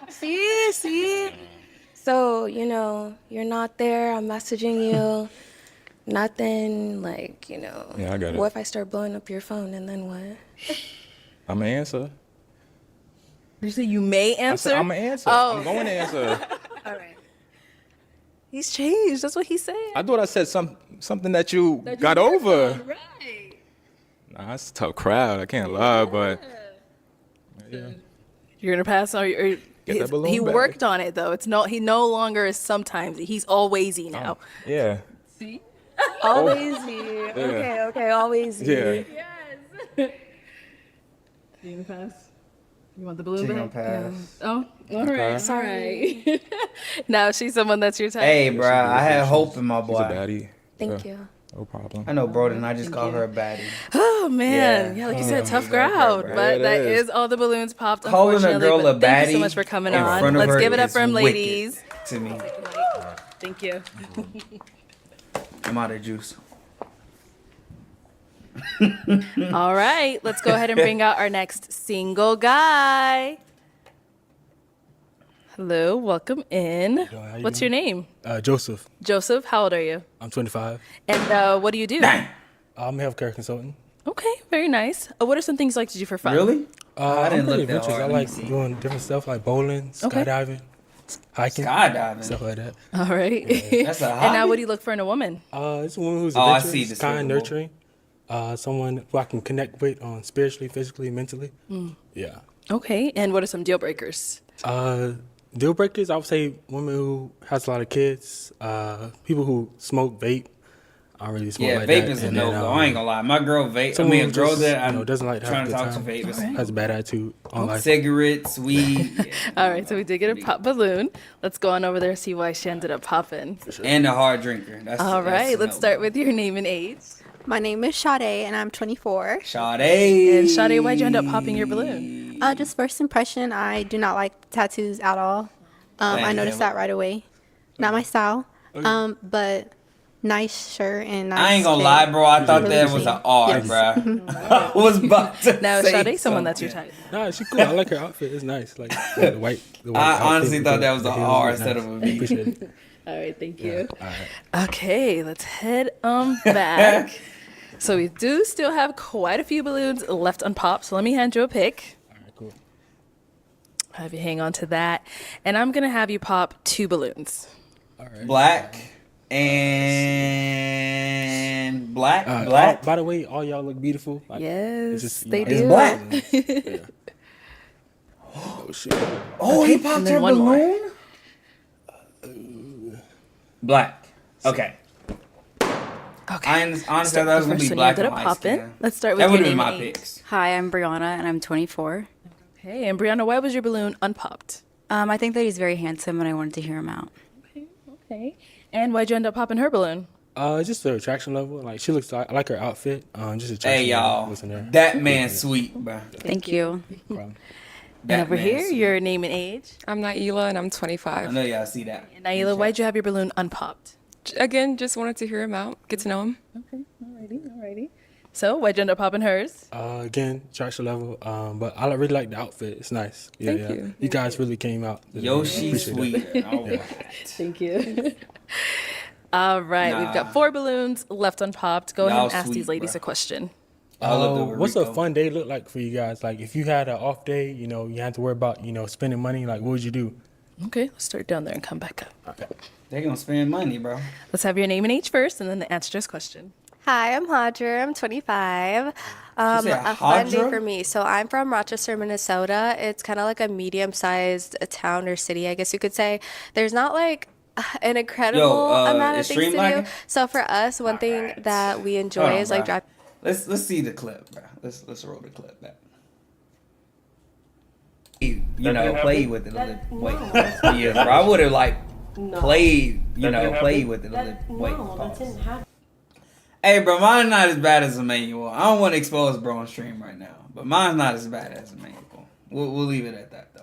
See? So, you're not there. I'm messaging you. Nothing, Yeah, I got it. What if I start blowing up your phone and then what? I'm gonna answer. Did you say you may I answer? said I'm gonna answer. Oh. I'm going to answer. All right. He's changed. That's what he's saying. I thought I said something that you got over. Right. Nah, it's a tough crowd. I can't lie, but yeah. You're gonna pass on. Or Get that balloon he back. worked on it though. He no longer is sometimes. He's alwaysy now. Yeah. Always you. Okay, always you. Yeah. You gonna pass? You want the balloon She back? gonna pass. Oh, all right. Sorry. Now she's someone that's your type. Hey, bro, I had hope in my She's boy. a baddie. Thank Yeah, you. No problem. I know, bro, and I just call her a baddie. Oh man, Yeah. yeah, like you said, tough Yeah, crowd. bro. But It that is. is all the balloons popped. Calling a Unfortunately, girl a but thank you so baddie much for coming in on. front of Let's her give it up is for them, wicked ladies. To me, Thank you. I'm out of juice. All right, let's go ahead and bring out our next single guy. Hello, welcome in. how you What's doing? your name? Joseph. Joseph, how old are you? I'm 25. And what do you do? I'm a healthcare consultant. Okay, very nice. What are some things you like to do for fun? Really? I I'm didn't pretty look that adventurous. hard. I Let me like see. doing different stuff like bowling, Okay. skydiving, hiking, Skydiving. stuff like that. All right. That's a And now, hobby? what do you look for in a woman? It's a woman who's Oh, I adventurous, see the kind, Super Bowl. nurturing. Someone who I can connect with on spiritually, physically, mentally. Yeah. Okay, and what are some deal breakers? Deal breakers, I would say women who has a lot of kids, people who smoke, vape. I don't really smoke Yeah, like vape that. is a And then, no-go. I ain't gonna lie. My girl vape. I someone mean, a who girl just, that I'm doesn't like to trying have to a talk to good vape. time, has a bad attitude on life. Cigarettes, weed, yeah. All right, so we did get a pop balloon. Let's go on over there and see why she ended up popping. and a hard drinker. That's, All that's right, a let's no-go. start with your name and age. My name is Sade, and I'm 24. Sade. And Sade, why'd you end up popping your balloon? Just first impression, I do not like tattoos at all. I noticed that right away. Not my style, but nice shirt and nice I ain't gonna fit. lie, bro. I thought Really that was clean. an R, Yes. bro. I was about to Now, say Sade, someone that's your something. type. Nah, she cool. I like her outfit. It's nice. Like the white. I outfit honestly with thought the- that was the a heels R look instead nice. of a B. Appreciate it. All right, thank you. All right. Okay, let's head back. So we do still have quite a few balloons left unpopped. So let me hand you a pick. All right, cool. Have you hang on to that, and I'm gonna have you pop 2 balloons. All right. Black and black. Black. By the way, all y'all look beautiful. Like, Yes, it's just, they know, do. It's black. Yeah. Oh shit. Oh, he popped then her one more. balloon. Black. Okay. Okay. I honestly Start thought that was with gonna the be first one you black ended and up light popping. skin. Let's start with That your would have been name my and age. picks. Hi, I'm Brianna, and I'm 24. Okay, and Brianna, why was your balloon unpopped? I think that he's very handsome, and I wanted to hear him out. Okay. And why'd you end up popping her balloon? Just the attraction level. Like she looks. I like her outfit. Just attraction. Hey level. y'all, Listen to her. that man's sweet, bro. Thank you. No problem. And That over man's here, sweet. your name and age. I'm Naila and I'm I 25. know y'all see that. And Naila, why'd you have your balloon unpopped? Again, just wanted to hear him out, get to know him. Okay, alrighty. So, why'd you end up popping hers? Again, attraction level. But I really like the outfit. It's nice. Yeah, Thank you. You guys really came out. Yo, I she's appreciate that. sweet. All right. Thank you. All right, we've got 4 balloons left unpopped. Go ahead Y'all and ask sweet, these ladies bruh. a question. I love the What's a Rico. fun day look like for you guys? Like if you had an off day, you had to worry about, spending money. Like what would you do? Okay, let's start down there and come back up. They gonna spend money, bro. Let's have your name and age first, and then the answer to this question. Hi, I'm Hadra. I'm 25. said A fun day Hadra? for me. So I'm from Rochester, Minnesota. It's kind of like a medium-sized town or city, I guess you could say. There's not like an incredible amount of is things to do. streamlining? So for us, one thing Alright. that we Hold enjoy on, is like bro. driving. Let's see the clip, bro. Let's roll the clip back. Play with it a little. Wait, yeah, bro. I would have played, played with it a little. Wait, pause. Hey, bro, mine's not as bad as Emmanuel. I don't want to expose bro on stream right now, but mine's not as bad as Emmanuel. We'll leave it at that though.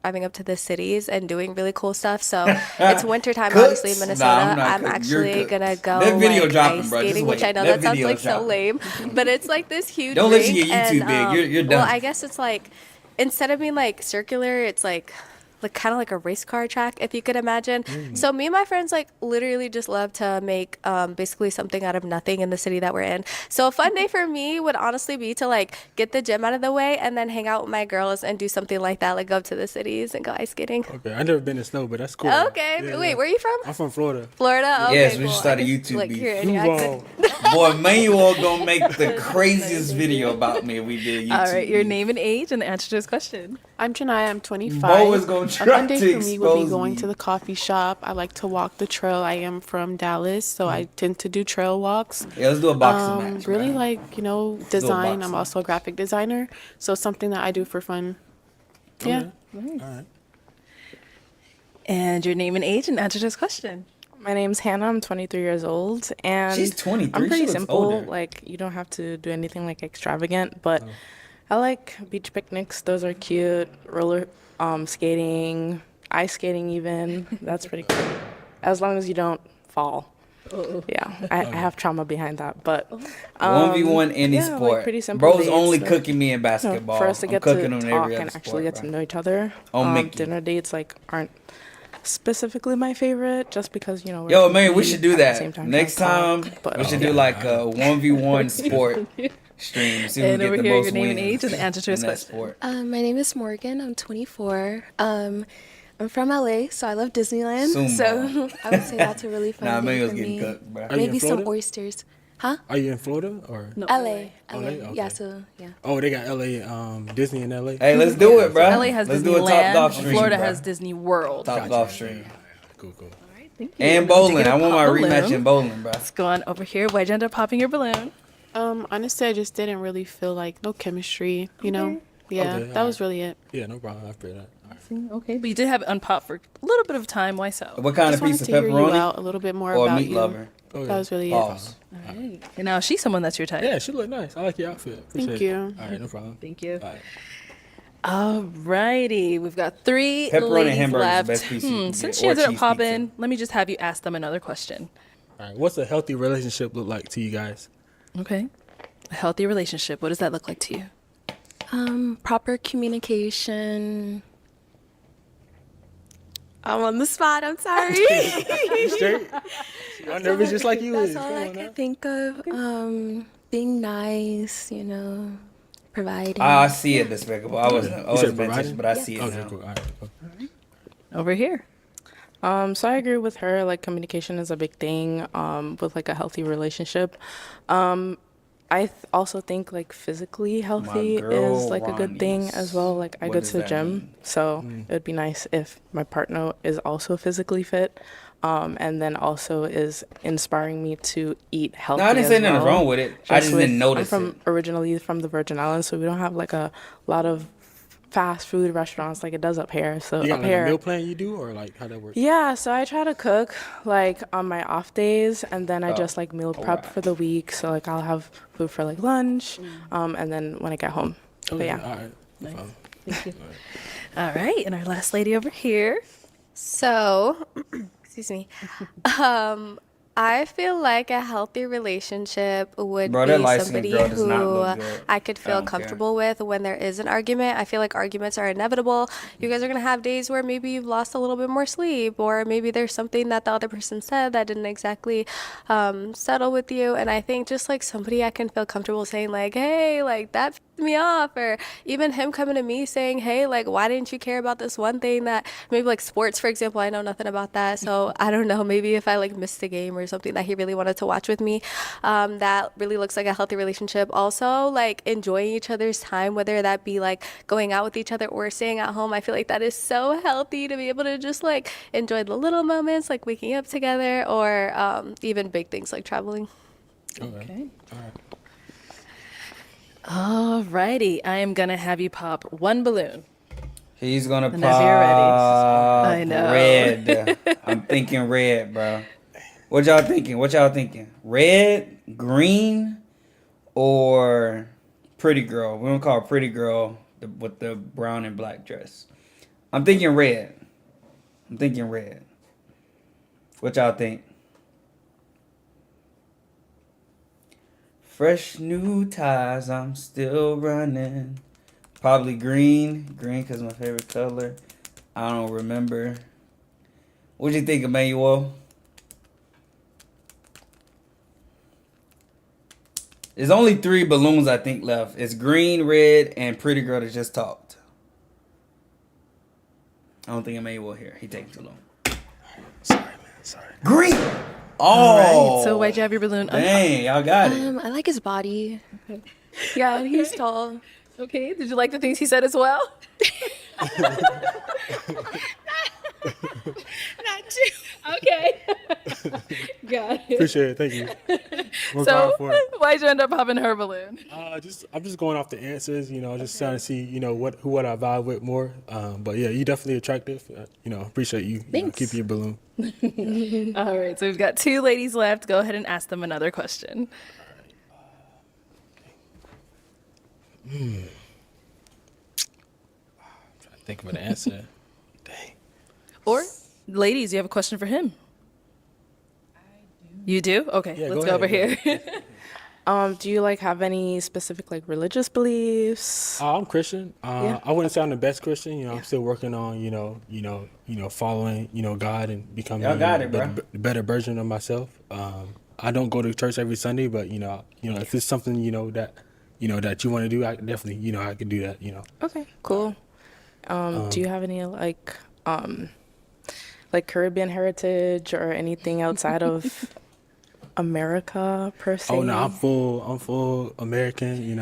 Driving up to the cities and doing really cool stuff. So it's wintertime, Cooks? obviously, in Nah, Minnesota. I'm not I'm cooking. You're actually cooking. gonna go That video like, dropping, ice bro. Just skating, which wait. I know That that sounds video like so dropping. lame, but it's like this huge. Don't let you rink get YouTube and, big. You're Well, done. I guess it's like instead of being like circular, it's like like kind of like a race car track, if you could imagine. So me and my friends like literally just love to make basically something out of nothing in the city that we're in. So a fun day for me would honestly be to like get the gym out of the way and then hang out with my girls and do something like that, like go up to the cities and go ice skating. Okay, I never been to snow, but that's cool. Okay, Yeah, wait, yeah. where are you from? I'm from Florida. Florida. Okay, Yes, we cool. should start I a just, YouTube like, beef. hear any Duval. accent. Boy, Manuel gonna make the craziest video about me if we did YouTube. All right, your beef. name and age and the answer to this question. I'm Janaya. I'm 25. Bo is gonna A try fun day to for me would be expose going me. to the coffee shop. I like to walk the trail. I am from Dallas, so I tend to do trail walks. Yeah, let's do a boxing match. Really bro. like, design. I'm boxing. also a graphic designer, so something that I do for fun. Yeah. All right. And your name and age and answer to this question. My name's Hannah. I'm 23 years old, and She's 23. I'm She pretty looks simple. older. Like, you don't have to do anything like extravagant, but I like beach picnics. Those are cute. Roller skating, ice skating, even. That's pretty cool. As long as you don't fall. Yeah, I have trauma behind that, but 1v1 any yeah, sport. Like pretty simple Bro's dates, only like, cooking me in you know, basketball. for us to I'm get cooking to on talk every and other actually sport, get bro. to know each other. Oh, Mickey. Dinner dates like aren't specifically my favorite, just because we're Yo, man, we eating should do at the that. same time Next trying to time, talk, but, we should do like a 1v1 sport stream. See who And get over the here, most your name and wins age and the answer to in his that question. sport. My name is Morgan. I'm 24. I'm from LA, so I love Disneyland. Zumba. So I would say that's a really fun Nah, day maybe it was for getting me. cooked, bro. Are you in Maybe some Florida? oysters. Huh? Are you in Florida or? No. LA. LA? Okay. Yeah, so yeah. Oh, they got LA, Disney in LA. Hey, let's do it, bro. LA has Let's do a Top Disneyland. Golf stream, Florida bro. has Disney World. Top golf stream. Cool. Thank you. And Did you bowling. get a I want my pop rematch balloon? in bowling, bro. Let's go on over here. Why'd you end up popping your balloon? Honestly, I just didn't really feel like no chemistry. Yeah, Okay, that all was really it. Yeah, no problem. I feel that. All right. Okay, but you did have it unpopped for a little bit of time. Why so? What kind Just of piece wanted of to hear you pepperoni? out a little bit more Or about meat you. lover? Oh, That was really it. Pause. All right. And now she's someone that's your type. Yeah, she look nice. I like your outfit. Thank Appreciate you. it. All right, no problem. Thank you. All right. Alrighty, we've got three Pepperoni ladies hamburger is the left. best piece you can Since get, she or ended up cheese popping, let me just have you ask them another question. All right. What's a healthy relationship look like to you guys? Okay. A healthy relationship. What does that look like to you? Proper communication. I'm on the spot. I'm sorry. You straight? I'm nervous just like you That's is. all Come I on could now. think of. Being nice, providing. I see it, Despicable. I wasn't You paying said attention, providing? but I see it Okay, now. cool. All right. Cool. Over here. So I agree with her. Like, communication is a big thing with like a healthy relationship. Also think like physically healthy girl is like a good thing as well. Like, I What go does to the that gym, mean? so it would be nice if my partner is also physically fit, and then also is inspiring me to eat healthy. No, I didn't say as nothing well. wrong with it. I just didn't notice I'm it. originally from the Virgin Islands, so we don't have like a lot of fast food restaurants like it does up here. So You got up like here, a meal plan you do, or like how that works? yeah, so I try to cook like on my off days, and then I Oh, just like meal prep for the week. So like I'll have food for like lunch, and then when I get home. But Okay, yeah. All right. No problem. Thank you. All right, and our last lady over here. So, excuse me. I feel like a healthy relationship would Bro, that be light-skinned somebody girl does not who look good. I could I feel don't care. comfortable with when there is an argument. I feel like arguments are inevitable. You guys are going to have days where maybe you've lost a little bit more sleep, or maybe there's something that the other person said that didn't exactly settle with you. And I think just like somebody I can feel comfortable saying, like, hey, like that pissed me off, or even him coming to me saying, hey, like, why didn't you care about this one thing that maybe like sports, for example, I know nothing about that. So I don't know, maybe if I like missed a game or something that he really wanted to watch with me, that really looks like a healthy relationship. Also, like enjoying each other's time, whether that be like going out with each other or staying at home. I feel like that is so healthy to be able to just like enjoy the little moments, like waking up together, or even big things like traveling. Okay. Alrighty, I am gonna have you pop one balloon. He's gonna Whenever you're ready. pop I know. red. I'm thinking red, bro. What y'all thinking? Red, green, or pretty girl? We're gonna call her pretty girl with the brown and black dress. I'm thinking red. What y'all think? Fresh new ties, I'm still running. Probably green because my favorite color. I don't remember. What do you think, Emmanuel? There's only 3 balloons I think left. It's green, red, and pretty girl that just talked. I don't think Emmanuel here. He taking too long. Sorry, man. Sorry. Green. Oh. All right. So why'd you have your balloon? Dang, y'all got it. I like his body. Yeah, he's tall. Okay. Did you like the things he said as well? Not too. Okay. Got it. Appreciate it. Thank you. Work So hard for it. why'd you end up popping her balloon? I'm just going off the answers, just trying to see, what I vibe with more. But yeah, you definitely attractive. Appreciate you, keeping your balloon. All right. So we've got 2 ladies left. Go ahead and ask them another question. Trying to think of an answer. Dang. Or, ladies, you have a question for him? You do? Okay, Yeah, let's go go over ahead. here. Do you have any specific religious beliefs? I'm Christian. Yeah. I wouldn't say I'm the best Christian. I'm still working on, following, God and becoming Y'all got it, the bro. better version of myself. I don't go to church every Sunday, but if it's something that that you want to do, I definitely I can do that. Okay, cool. Do you have any like Caribbean heritage or anything outside of America per se? Oh no, I'm full American.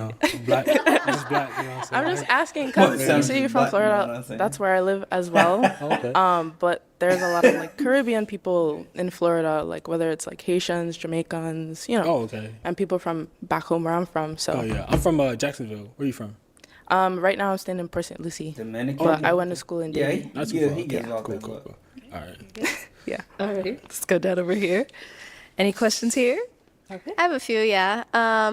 Black, just black. I'm just asking because you say you're from Florida. That's where I live as well. Okay. But there's a lot of Caribbean people in Florida, whether it's Haitians, Jamaicans, Oh, okay. and people from back home where I'm from. So Oh yeah, I'm from Jacksonville. Where are you from? right now I'm staying in Port St. Lucie. Dominican. But I went to school in Yeah, Davie. he Okay. gets off Cool, that cool, book. cool. All right. Yeah. All right, let's go down over here. Any questions here? I have a few, yeah.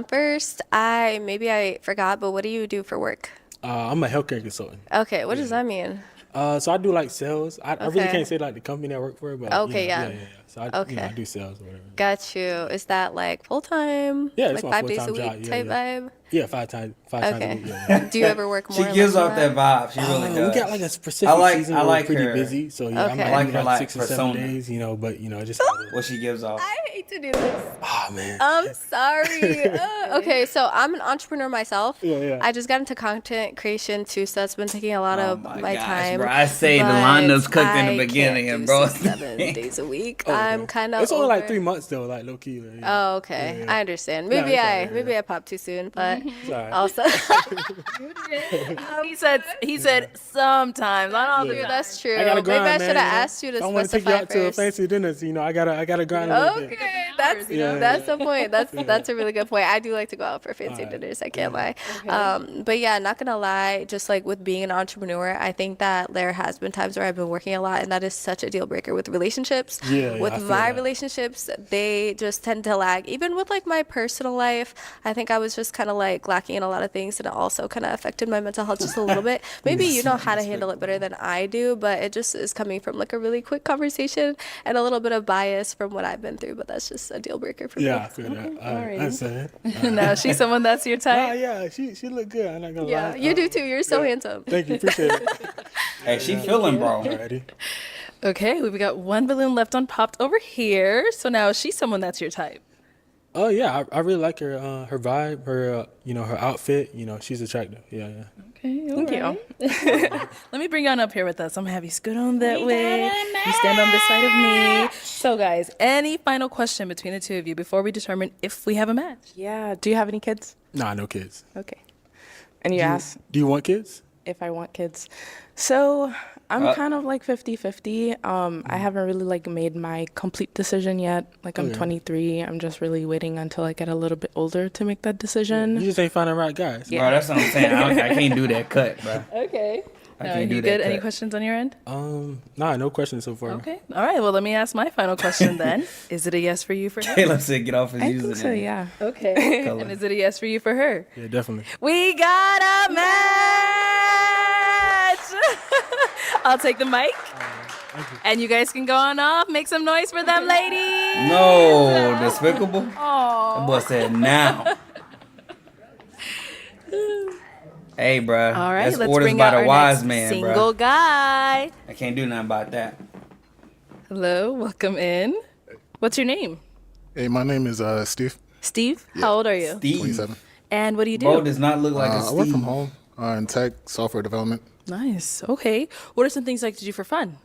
First, maybe I forgot, but what do you do for work? I'm a healthcare consultant. Okay, what does that mean? So I do sales. I really Okay. can't say the company I work for, but Okay, yeah. yeah. So I Okay. do sales or whatever. Got you. Is that full time? Yeah, it's my 5 days a full-time week job. type vibe? Yeah, five times Okay. a week. Yeah. Do you ever work more? She or gives less off than that vibe. She really We does. got a specific season. I where like we're pretty her. busy, so yeah, Okay. I I like her, 6 or 7 persona. days, but just What she gives off. I hate to do this. oh man. I'm sorry. Okay, so I'm an entrepreneur myself. Yeah. I just got into content creation too, so that's been taking a lot of my gosh, time. bro. I say the but Londa's cooked in I the beginning, can't and do bro. 7 days a week. Okay. I'm kind of. It's only 3 months though, low key. Oh, okay. Yeah. I understand. No, Maybe it's all right, maybe yeah. I popped too soon, but It's all right. also. He said sometimes, not all the True, time. that's true. I gotta grind, Maybe I man, should have asked you to If I want to take you specify out to a first. fancy dinner, I gotta grind a little bit. Okay, that's Yeah. that's the point. That's a really good point. I do like to go out for fancy dinners. I can't lie. But yeah, not gonna lie. Just with being an entrepreneur, I think that there has been times where I've been working a lot, and that is such a deal breaker with relationships. Yeah, with I feel my that. relationships, they just tend to lag. Even with my personal life, I think I was just kind of lacking in a lot of things, and it also kind of affected my mental health just a little bit. Maybe you know how to handle it better than I do, but it just is coming from a really quick conversation and a little bit of bias from what I've been through. But that's just a deal breaker for me. Yeah, I feel that. I understand. Now she's someone that's your type. Yeah, she look good. I'm not gonna Yeah, lie. you do too. You're so handsome. Thank you, appreciate it. Hey, she feeling, bro. Alrighty. Okay, we've got 1 balloon left unpopped over here. So now is she someone that's your type? Oh yeah, I really like her her vibe, her her outfit. She's attractive. Yeah. Okay, Thank you. Let me bring you on up here with us. I'm gonna have you scoot on that way. You stand on this side of me. So guys, any final question between the two of you before we determine if we have a match? Yeah. Do you have any kids? Nah, no kids. Okay. And you asked Do you want kids? if I want kids. So I'm kind of 50-50. I haven't really made my complete decision yet. I'm Okay. 23. I'm just really waiting until I get a little bit older to make that decision. You just ain't finding the right guys. Yeah. Bro, that's what I'm saying. I can't do that cut, bro. Okay. I Now, can't do you that good? Any cut. questions on your end? Nah, no questions so far. Okay. All right. Well, let me ask my final question then. Is it a yes for you for her? Caleb said get off his I username. think so, yeah. Okay. Color. And is it a yes for you for her? Yeah, definitely. We got a match! I'll take the mic. And you guys can go on off. Make some noise for them, ladies. No, despicable. Aw. That boy said now. Hey, bruh. All right, That's let's orders bring by out the our wise next man, single bruh. guy. I can't do nothing about that. Hello, welcome in. What's your name? Hey, my name is Steve. Steve? How old are you? Steve. 27. And what do you do? Bro does not look like a I work Steve. from home in tech, software development. Nice. Okay. What are some things you like to do for fun?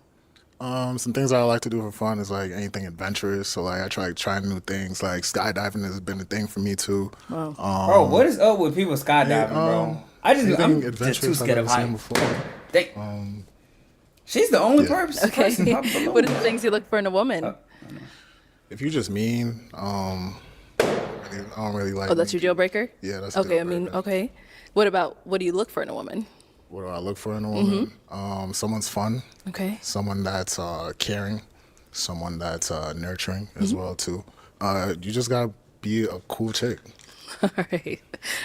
Some things I like to do for fun is like anything adventurous. So like I try trying new things. Like skydiving has been a thing for me too. Wow. Bro, what is up with people skydiving, bro? I'm anything just too adventurous scared I've of never seen heights. before. She's the only Yeah. person. Okay. popping What are balloons. the things you look for in a woman? If you're just mean, I don't really like. Oh, that's your deal breaker? Yeah, that's a okay. deal I mean, breaker. okay. What do you look for in a woman? What do I look for in a woman? Someone's fun. Okay. Someone that's caring. Someone that's nurturing as well too. You just gotta be a cool chick. All right.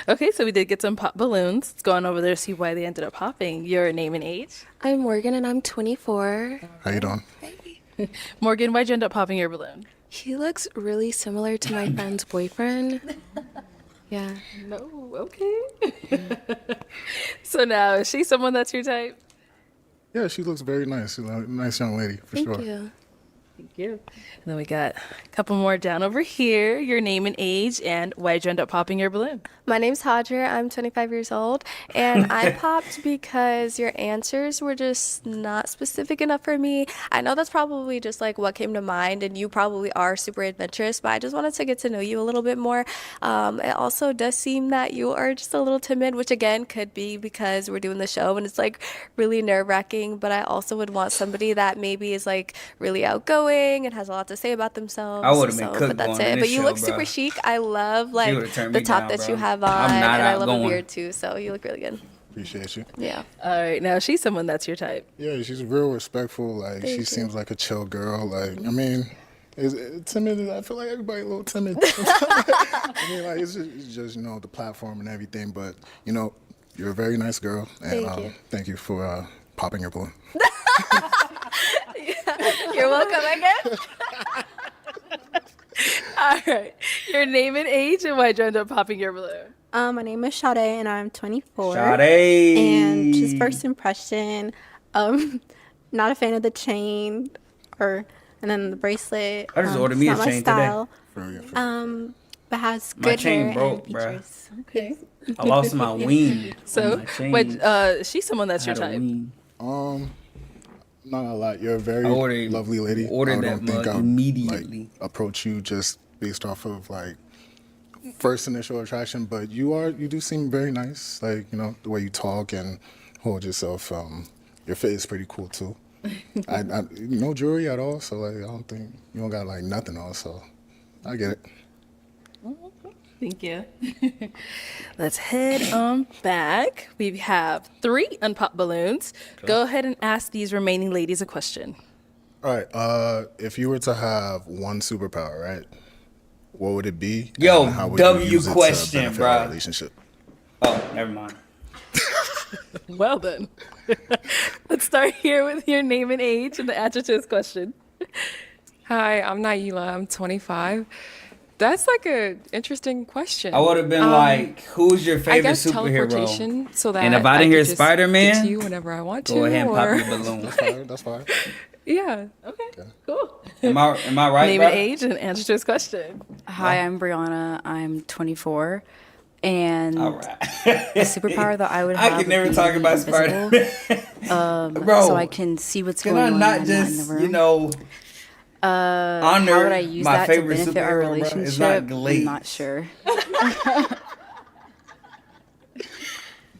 Okay, so we did get some pop balloons. Let's go on over there to see why they ended up popping. Your name and age? I'm Morgan and I'm 24. How you doing? Morgan, why'd you end up popping your balloon? He looks really similar to my friend's boyfriend. Yeah. No, okay. So now, is she someone that's your type? Yeah, she looks very nice. She's a nice young lady for Thank sure. you. Thank you. And then we got a couple more down over here. Your name and age, and why'd you end up popping your balloon? My name's Hadra. I'm 25 years old, and I popped because your answers were just not specific enough for me. I know that's probably just like what came to mind, and you probably are super adventurous, but I just wanted to get to know you a little bit more. It also does seem that you are just a little timid, which again could be because we're doing the show and it's like really nerve-wracking, but I also would want somebody that maybe is like really outgoing and has a lot to say about themselves. I would've been So, cooked but that's going in it. this But you show, look bro. super chic. I love She like would've turned the me top down, that bro. you have on, I'm not and I love a outgoing. beard too. So you look really good. Appreciate you. Yeah. All right, now she's someone that's your type. Yeah, she's real respectful. Like Thank she you. seems like a chill girl. Like I mean, is timid. I feel like everybody a little timid. I mean, like it's just the platform and everything. But you're a very nice girl, and Thank you. thank you for popping your balloon. You're welcome, I guess. All right, your name and age, and why'd you end up popping your balloon? My name is Sade, and I'm 24. Sade. And just first impression, not a fan of the chain, and then the bracelet. I just ordered it's me a not my chain today. style. For real. But has My good chain hair broke, and bruh. features. Okay. I lost my wing. So, on my chain. what? She's someone that's I your had a type. wing. Not a lot. You're a very I ordered- lovely lady. ordered I that don't think mug I would immediately. like approach you just based off of like first initial attraction, but you do seem very nice. Like the way you talk and hold yourself. Your fit is pretty cool too. I no jewelry at all, so like I don't think you don't got like nothing on. So I get it. Thank you. Let's head on back. We have 3 unpopped balloons. Go ahead and ask these remaining ladies a question. All right. If you were to have one superpower, right? What would it be? Yo, and how would W you use it to question, benefit our bruh. relationship? Oh, never mind. Well then. Let's start here with your name and age and the answer to this question. Hi, I'm Naila. I'm 25. That's like a interesting question. I would have been like, "Who's your I favorite guess superhero?" teleportation, so that And if I I didn't could hear just Spider-Man, get to you whenever I want to. go ahead and pop or- your balloon. That's fine. That's fine. Yeah. Okay, cool. Am I right? Name brother? and age and answer to this question. Hi, I'm Brianna. I'm 24. And All right. the superpower that I would have I could never would talk be about invisible, Spider-Man. Bro, so I can see what's can going I on not in just, the room. honor How would I use my that to favorite benefit our superhero, bro? It's relationship? not I'm Glade. not sure.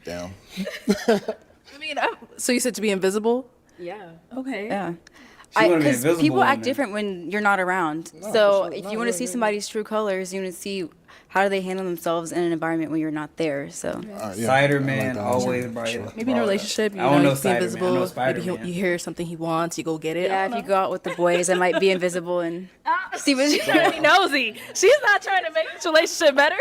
Damn. I mean, so you said to be invisible? Yeah. Okay. Yeah. She wanna be Because invisible people in act there. different when you're not around. No, So for sure. if No, you want to yeah, see yeah, somebody's true colors, you want to see how do they handle themselves in an environment when you're not there. So Yeah, Spider-Man I like that always answer, bright. sure. Maybe in a relationship, you I don't know be Spider-Man. I invisible. know Maybe Spider-Man. you hear something he wants, you go get it. yeah, if you go out with the boys, I might be invisible and see what She's trying to be nosy. She's not trying to make this relationship better.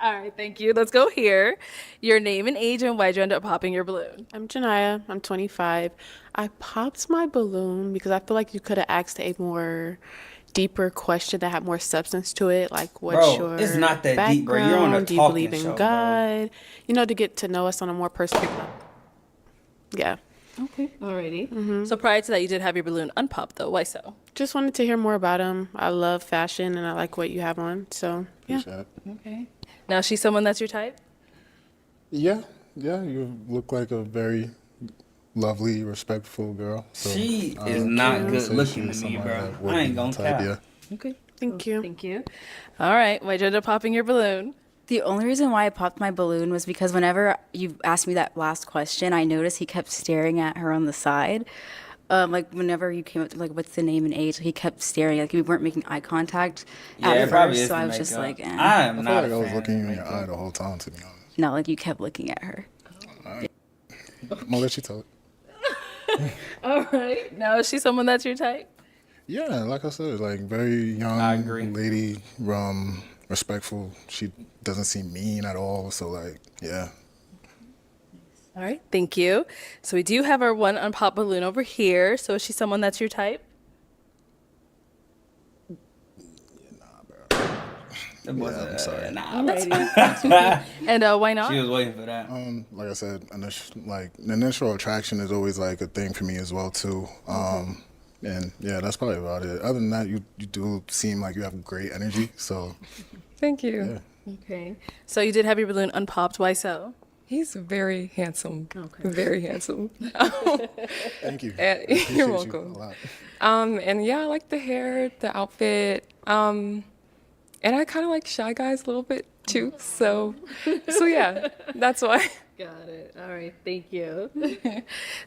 All right, thank you. Let's go here. Your name and age and why'd you end up popping your balloon? I'm Janaya. I'm 25. I popped my balloon because I feel like you could have asked a more deeper question that had more substance to it, like what's Bro, your it's not that background? deep, bro. You're on a Do you talking believe in show, bro. God? You know, to get to know us on a more personal level. Yeah. Okay. Alrighty. So prior to that, you did have your balloon unpopped, though. Why so? Just wanted to hear more about him. I love fashion and I like what you have on. So, yeah. Appreciate it. Okay. Now, she's someone that's your type? Yeah, you look like a very lovely, respectful girl. So, She I is would not say good looking she's to me, somebody bro. that would I ain't be gonna the type, cap. yeah. Okay. Thank you. Thank you. All right. Why'd you end up popping your balloon? The only reason why I popped my balloon was because whenever you asked me that last question, I noticed he kept staring at her on the side. Like whenever you came up to like, what's the name and age, he kept staring. Like we weren't making eye contact Yeah, at it probably first, is so the I was just makeup. like, eh. I am I feel not like a I was fan looking of you in your makeup. eye the whole time, to be honest. No, like you kept looking at her. I'm gonna let you tell it. All right. Now, is she someone that's your type? Yeah, like I said, like very young lady, respectful. She doesn't seem mean at all. So like, yeah. All right. Thank you. So we do have our one unpopped balloon over here. So is she someone that's your type? I'm sorry. And why not? She was waiting for that. Like I said, the initial attraction is always like a thing for me as well too. And yeah, that's probably about it. Other than that, you do seem like you have great energy. So Thank you. yeah. Okay. So you did have your balloon unpopped. Why so? He's very handsome. Okay. Very handsome. Thank you. And, Appreciate you're you welcome. a lot. And yeah, I like the hair, the outfit. And I kind of like shy guys a little bit too. So yeah, that's why. Got it. All right. Thank you.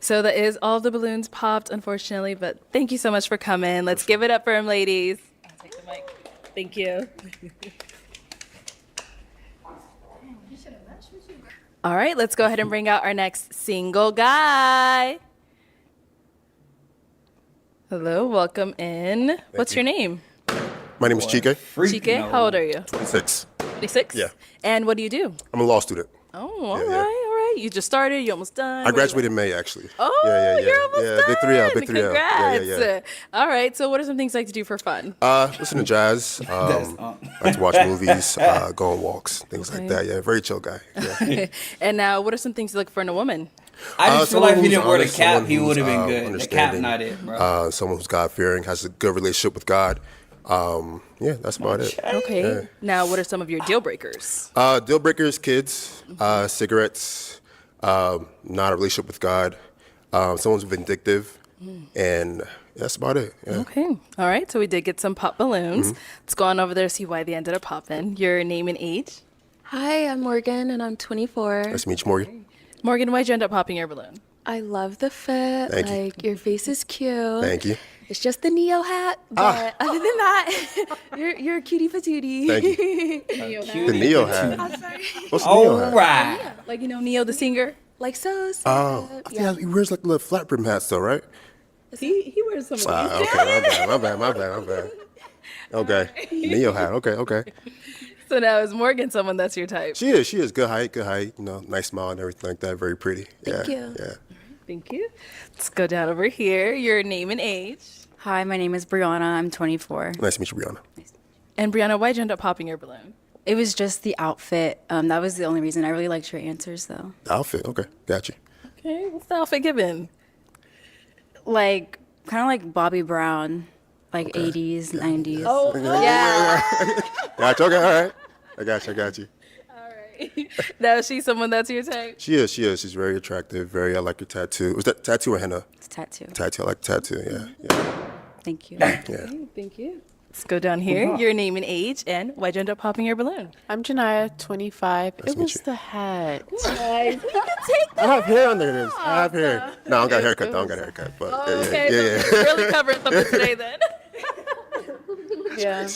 So that is all of the balloons popped, unfortunately, but thank you so much for coming. Let's give it up for him, ladies. I'll take the mic. Thank you. All right, let's go ahead and bring out our next single guy. Hello, welcome in. What's your name? My name is Chike. Chike, how old are you? 26. 26? Yeah. And what do you do? I'm a law student. Oh, all right. You just started, you almost done. I graduated in May, actually. Oh, you're almost done. Big 3L, big 3L. Congrats. Yeah. All right, so what are some things you like to do for fun? Listen to jazz. I like to watch movies, go on walks, things like that. Yeah, very chill guy. Yeah. And now, what are some things you look for in a woman? I just feel like if he someone didn't wear the who's cap, honest, he would have been someone good. who's, The cap understanding, not it, bro. Someone who's God-fearing, has a good relationship with God. Yeah, that's about it. Okay. Yeah. Now, what are some of your deal breakers? Deal breakers, kids, cigarettes, not a relationship with God, someone's vindictive, and that's about it. Yeah. Okay. All right. So we did get some pop balloons. Let's go on over there, see why they ended up popping. Your name and age? Hi, I'm Morgan and I'm 24. Nice to meet you, Morgan. Morgan, why'd you end up popping your balloon? I love the fit. Thank you. Your face is cute. Thank you. It's just the Neo hat, but other than that, you're a cutie patootie. Thank you. The Neo hat. I'm sorry. What's the Neo hat? Right. Like, Neo the singer? Like so. Oh, I think he wears like little flat brim hats though, right? He wears some of these. Okay, my bad. Okay, Neo hat. Okay. So now is Morgan someone that's your type? She is good height. Nice smile and everything like that. Very pretty. Thank you. Yeah. Thank you. Let's go down over here. Your name and age. Hi, my name is Brianna. I'm 24. Nice to meet you, Brianna. And Brianna, why'd you end up popping your balloon? It was just the outfit. That was the only reason. I really liked your answers, though. The outfit. Okay, got you. Okay, what's the outfit given? Like, kind of like Bobby Brown, like 80s, 90s. Oh, yeah. Gotcha. Okay, all right. I got you. Now, is she someone that's your type? She is. She's very attractive. I like her tattoo. Was that tattoo or henna? It's tattoo. Tattoo. I like the tattoo. Yeah. Thank you. Yeah. Thank you. Let's go down here. Your name and age, and why'd you end up popping your balloon? I'm Janaya, 25. Nice to It meet was you. the hat. Nice. You can take I have hair under this. I have hair. No, I don't got a haircut. But Okay, yeah. so really covering something today then. Yeah.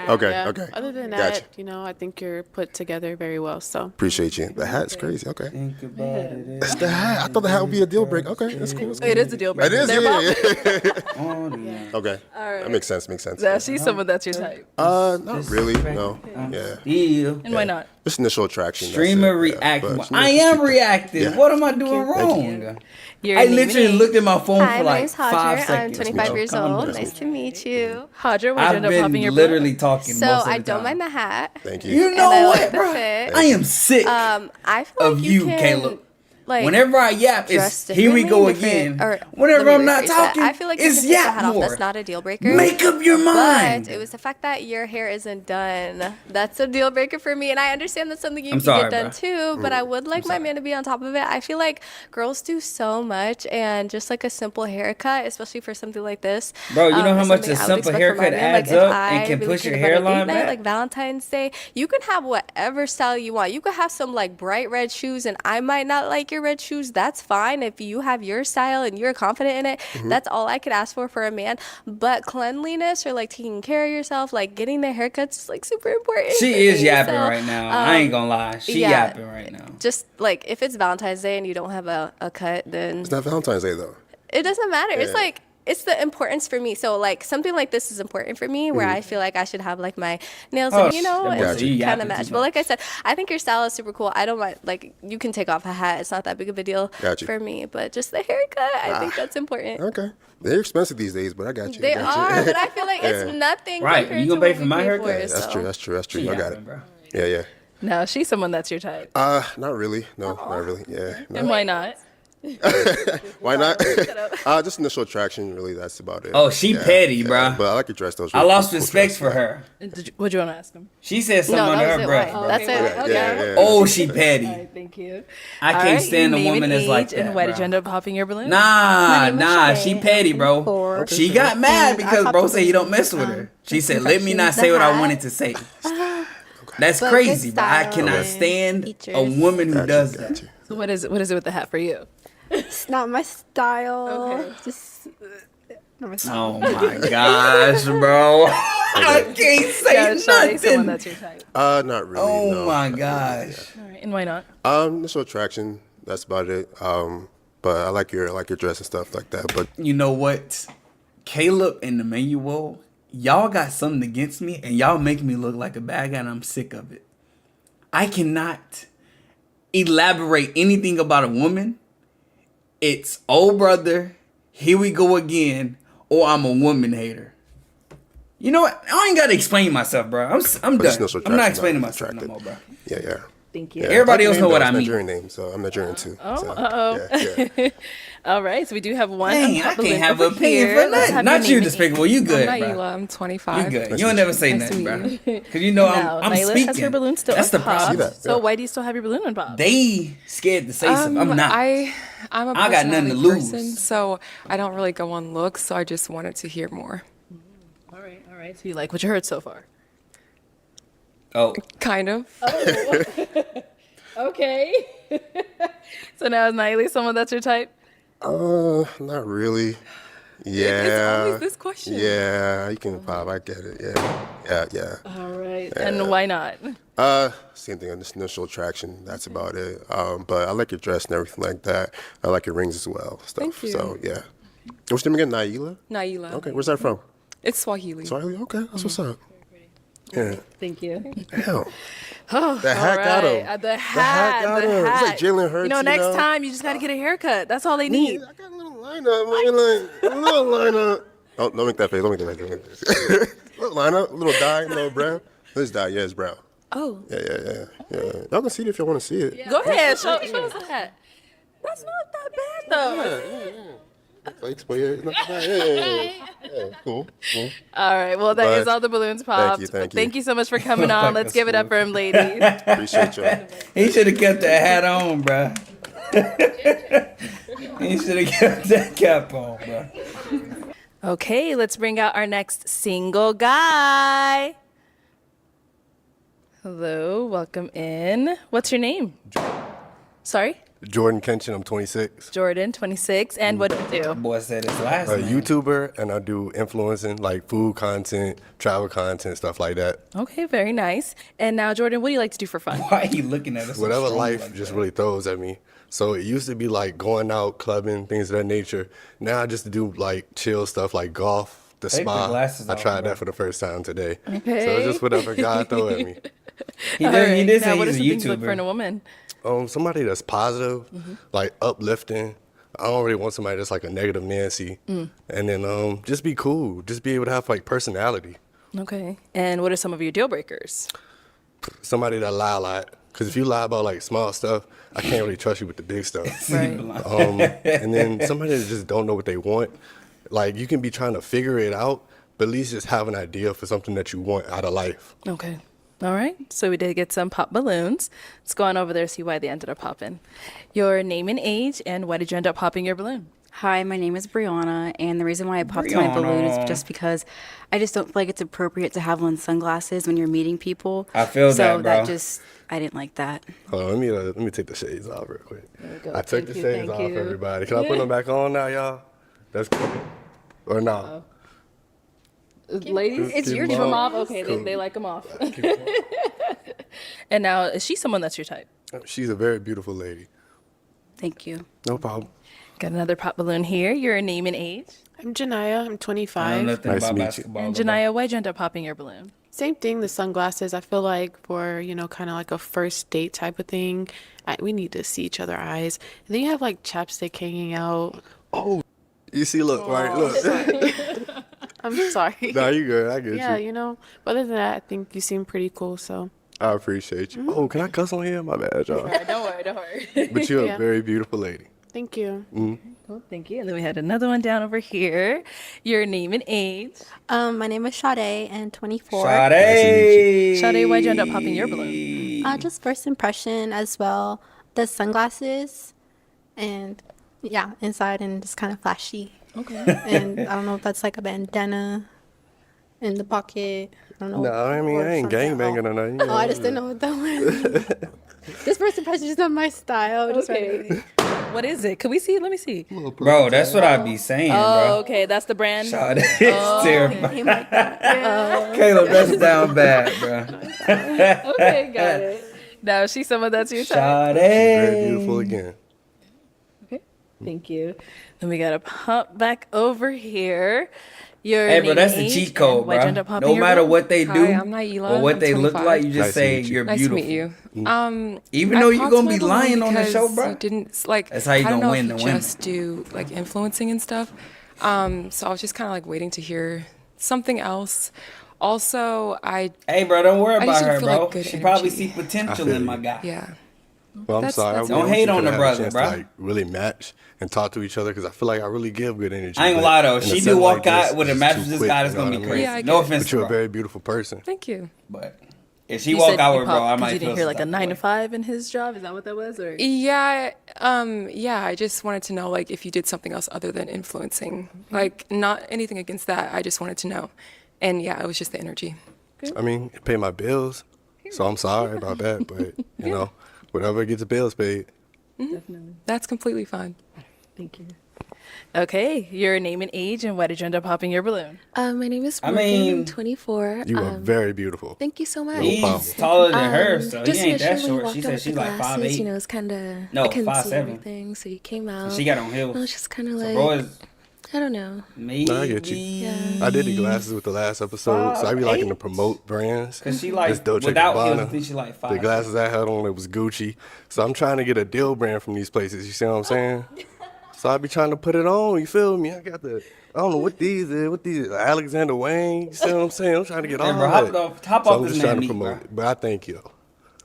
Okay, Yeah. okay. Other than Gotcha. that, I think you're put together very well. So Appreciate you. The hat's crazy. Okay. Think about it. That's the hat. I thought the hat would be a deal breaker. Okay, that's cool. It is a deal breaker. It is. They're Yeah. Okay. All right. That makes sense. Now, she's someone that's your type. Not really. No. Yeah. Deal. And why not? Just initial attraction. that's Streamer it. reacting. But I am reacting. Yeah. What am I doing wrong? Your I name and literally age. looked at my phone Hi, for my like name's 5 Hadra. I'm seconds. 25 years Calm old. down. Nice to meet you. Hadra, why'd you I've end up popping been your literally balloon? talking So most of I the don't time. mind the hat. Thank you. You And know I what, like the bro? fit. I am sick I feel of like you, can, Caleb. Like, Whenever I yap, dress it's here we go differently, again. or Whenever let I'm me not rephrase that. talking, I feel like you it's can take the yap hat off. more. That's not a deal breaker. Make up your mind. But it was the fact that your hair isn't done. That's a deal breaker for me. And I understand that's something you I'm can sorry, get done bro. too. But I would like my man to be on top of it. I feel like girls do so much, and just like a simple haircut, especially for something like this. Bro, you know how is much something a I would simple expect from haircut my man. adds Like, if up I and can really push your care about a date hairline night, back? like Valentine's Day, you can have whatever style you want. You could have some like bright red shoes, and I might not like your red shoes. That's fine. If you have your style and you're confident in it, that's all I could ask for a man. But cleanliness or like taking care of yourself, like getting the haircuts is like super important. She for is me. yapping So, right now. I ain't gonna lie. She yeah. yapping right now. Just like if it's Valentine's Day and you don't have a cut, then It's not Valentine's Day though. it doesn't matter. It's Yeah. like it's the importance for me. So like something like this is important for me, where I feel like I should have like my nails, Oh, and, you know, that and boy, you kind yapping of match. too But like I said, I think your style is super cool. I don't mind, like, you can take off a hat. It's not that big of a deal Gotcha. for me. But just the haircut, I think that's important. Okay. They're expensive these days, but I got you. They I got you. are, but I feel like Yeah. it's nothing. Right, compared you gonna to pay what for we my pay haircut? for, That's so. true. That's true. That's true. She I got yapping, it. bro. Yeah, yeah. No, she's someone that's your type. Not really. No, not really. Yeah. No. And why not? Why not? Just initial attraction. Really, that's about it. Oh, she petty, bro. But I like your dress though. It's I really lost cool respect dress. for her. What'd you want to ask him? She said something No, under that her was it. breath, Why? bro. That's it. Yeah, Okay. yeah, yeah. Oh, she petty. All right, thank you. I All can't right, stand your a name woman and that's like age, and that, why did bro. you end up popping your balloon? Nah, name is nah, Shay. she petty, I'm bro. 24. She got mad And I because bro popped said you don't the mess with her. She said, "Let me confections, not the say what I hat. wanted to say." That's But crazy, good but I style cannot and stand a features. woman who Got you, does got that. you. So what is it with the hat for you? It's not my style. Okay. Just not my style. Oh my gosh, bro! I can't say Yeah, Shawty, someone nothing. that's your type. Not really. Oh no. my gosh! All right, and why not? Initial attraction. That's about it. But I like your dress and stuff like that. But You know what? Caleb and Emmanuel, y'all got something against me, and y'all make me look like a bad guy, and I'm sick of it. I cannot elaborate anything about a woman. It's oh brother, here we go again, or I'm a woman hater. You know what? I ain't gotta explain myself, bro. I'm but done. just initial I'm not attraction, explaining not myself no attracted. more, bro. Yeah, yeah. Thank you. Yeah. Everybody I like else the know name, what though. I It's mean. Nigerian name, so I'm Nigerian too. Oh, so, uh-oh. Yeah, All right, so we do have one. Dang, I unpopped balloon can't have over an opinion here. for Let's nothing. have Not your you, name and Despicable. You I'm good, Naila. bro. I'm 25. You good. You don't never say Nice to nothing, meet bro. you. Because you know Now, I'm Nyla speaking. has her balloon still That's the unpopped. problem. See that, So yeah. why do you still have your balloon unpopped? They scared to say something. I'm not. I'm a I got nothing to personality lose. person, so I don't really go on looks. So I just wanted to hear more. All right. So you like what you heard so far? Oh, Kind of. Okay. So now is Nyla someone that's your type? Not really. Yeah. always this question. Yeah, you can pop. I get it. Yeah. All right. And why not? Same thing. Just initial attraction. That's about it. But I like your dress and everything like that. I like your rings as well. Stuff. Thank you. So yeah. What's your name again? Naila. Naila. Okay. Where's that from? It's Swahili. Swahili. Okay. That's what's up. Yeah. Thank you. Damn. Oh, The hat all got right. him. The hat. got The him. hat. It's like Jalen Hurts. You know, next time you just got to get a haircut. That's all they need. I got a little lineup. A little lineup. Don't make that face. Don't make that face. Little lineup. A little dye. A little brown. This dye. Yeah, it's brown. Oh. Yeah. Y'all can see it if y'all want to see it. Go ahead. Show us the hat. That's not that bad, though. Flakes, but yeah, cool. All right. Well, that is But all the balloons popped. thank you. So much for coming on. Let's give it up for him, ladies. Appreciate y'all. he should have kept that hat on, bro. He should have kept that cap on, bro. Okay, let's bring out our next single guy. Hello, welcome in. What's your name? Sorry? Jordan Kenshin, I'm 26. Jordan, 26. And what do you do? Boy said his last A name. YouTuber, and I do influencing, like food content, travel content, stuff like that. Okay, very nice. And now, Jordan, what do you like to do for fun? Why are you looking at us? so Whatever strong life like just that? really throws at me. So it used to be like going out, clubbing, things of that nature. Now I just do like chill stuff like golf, the Take the spa. glasses I off, tried bro. that for the first time today. So Okay. it's just whatever God throw at me. He All did, right, he did now, say what are he's a some things you look for in a YouTuber. woman? Somebody that's positive, like uplifting, I don't really want somebody that's like a negative Nancy. And then just be cool. Just be able to have like personality. Okay. And what are some of your deal breakers? Somebody that lie a lot. Because if you lie about like small stuff, I can't really trust you with the big stuff. Right. And then somebody that just don't know what they want. Like you can be trying to figure it out, but at least just have an idea for something that you want out of life. Okay. All right. So we did get some pop balloons. Let's go on over there and see why they ended up popping. Your name and age, and why did you end up popping your balloon? Hi, my name is Brianna, and the reason why I popped my balloon is just because I just don't feel like it's appropriate to have on sunglasses when you're meeting people. I feel so that, bro. I didn't like that. Hold on, let me take the shades off real quick. go. I took Thank the you, shades thank off, you. everybody. Can I put them back on now, y'all? That's cool. Or no? Ladies, It's your keep them job. off. Okay, Cool. they like them off. And now, is she someone that's your type? She's a very beautiful lady. Thank you. No problem. Got another pop balloon here. Your name and age. I'm Janaya. I'm I know 25. nothing Nice to about meet you. basketball. And Janaya, why'd you end up popping your balloon? Same thing, the sunglasses. I feel like for, kind of like a first date type of thing, we need to see each other's eyes. And then you have like chapstick hanging out. Oh, you see, look, right? Look. I'm sorry. Nah, you good. I get Yeah, you. But other than that, I think you seem pretty cool. So I appreciate you. Oh, can I cuss on here? My bad, y'all. Don't worry. But you're Yeah. a very beautiful lady. thank you. Cool, thank you. And then we had another one down over here. Your name and age. My name is Sade, and 24. Sade. Sade, why'd you end up popping your balloon? Just first impression as well. The sunglasses, and yeah, inside and just kind of flashy. Okay. And I don't know if that's like a bandana in the pocket. I don't know. No, I mean, or I ain't something. gangbanging or nothing. You Oh, I know. just didn't know what that was. This first impression is not my style. Just Okay. What is it? Could we see? Let me see. Bro, that's what I be saying, Oh, bro. okay. That's the brand. Sade is terrifying. Came like that. Caleb, that's down bad, bro. Okay, got it. Now, is she someone that's your type? Sade. Very beautiful again. Okay. Thank you. Then we got to pop back over here. Your Hey, bro, name that's and the age, cheat code, and why'd you end bro. up popping No your matter balloon? what they do Hi, I'm Naila. or what I'm they look 25. like, you just Nice to say meet you. you're Nice beautiful. to meet you. Even I though you popped gonna my be balloon lying on the show, because bro. I didn't like. That's how you I don't gonna know win if the you women. just do like influencing and stuff. So I was just kind of like waiting to hear something else. Also, Hey, bro, don't worry I about just her, feel bro. like good she probably energy. see potential feel in you. my guy. yeah. Well, I'm That's- sorry. that's I it. Don't wish hate we on could the have a brother, chance bro. to, like, really match and talk to each other because I feel like I really give good energy. I ain't but gonna lie though. in a She set do like walk out this, with a it's match too with this quick, guy, you that's know gonna what be I crazy. mean? Yeah, I No get it. offense, But you're a bro. very beautiful person. Thank you. But if she You walk said out you with bro, I popped 'cause might you feel didn't hear like a some 9 to type 5 in his job. Is that what that was? Or Yeah, yeah. I just wanted to know, like, if you did something else other than influencing. Like, not anything against that. I just wanted to know. And yeah, it was just the energy. I mean, it pay my bills, so I'm sorry about that. But you know, whatever gets the bills paid. Definitely. That's completely fine. Thank you. Okay, your name and age, and why did you end up popping your balloon? My name is I Morgan. mean, I'm 24. You are very beautiful. Thank you so much. No problem. He's taller than her, so he just ain't that initially short. She walked said out she's the like glasses, 5'8". You know, it's kind of No, I couldn't 5'7". see everything, so you came out. She got on heels. I was just kind of So like, bro is I don't know. maybe. No, I get you. Yeah. I did the glasses with the last episode, so I be liking to 5'8". promote brands. Cause she like It's Dolce without heels, I Gabbana. think she like The 5'. glasses I had on, it was Gucci. So I'm trying to get a deal brand from these places. You see what I'm saying? So I be trying to put it on. You feel me? I got I don't know what these is. What these? Alexander Wang. You see what I'm saying? I'm trying to get Hey, all bro, that. hop So off I'm this just man trying to meat, promote bro. it. But I thank you.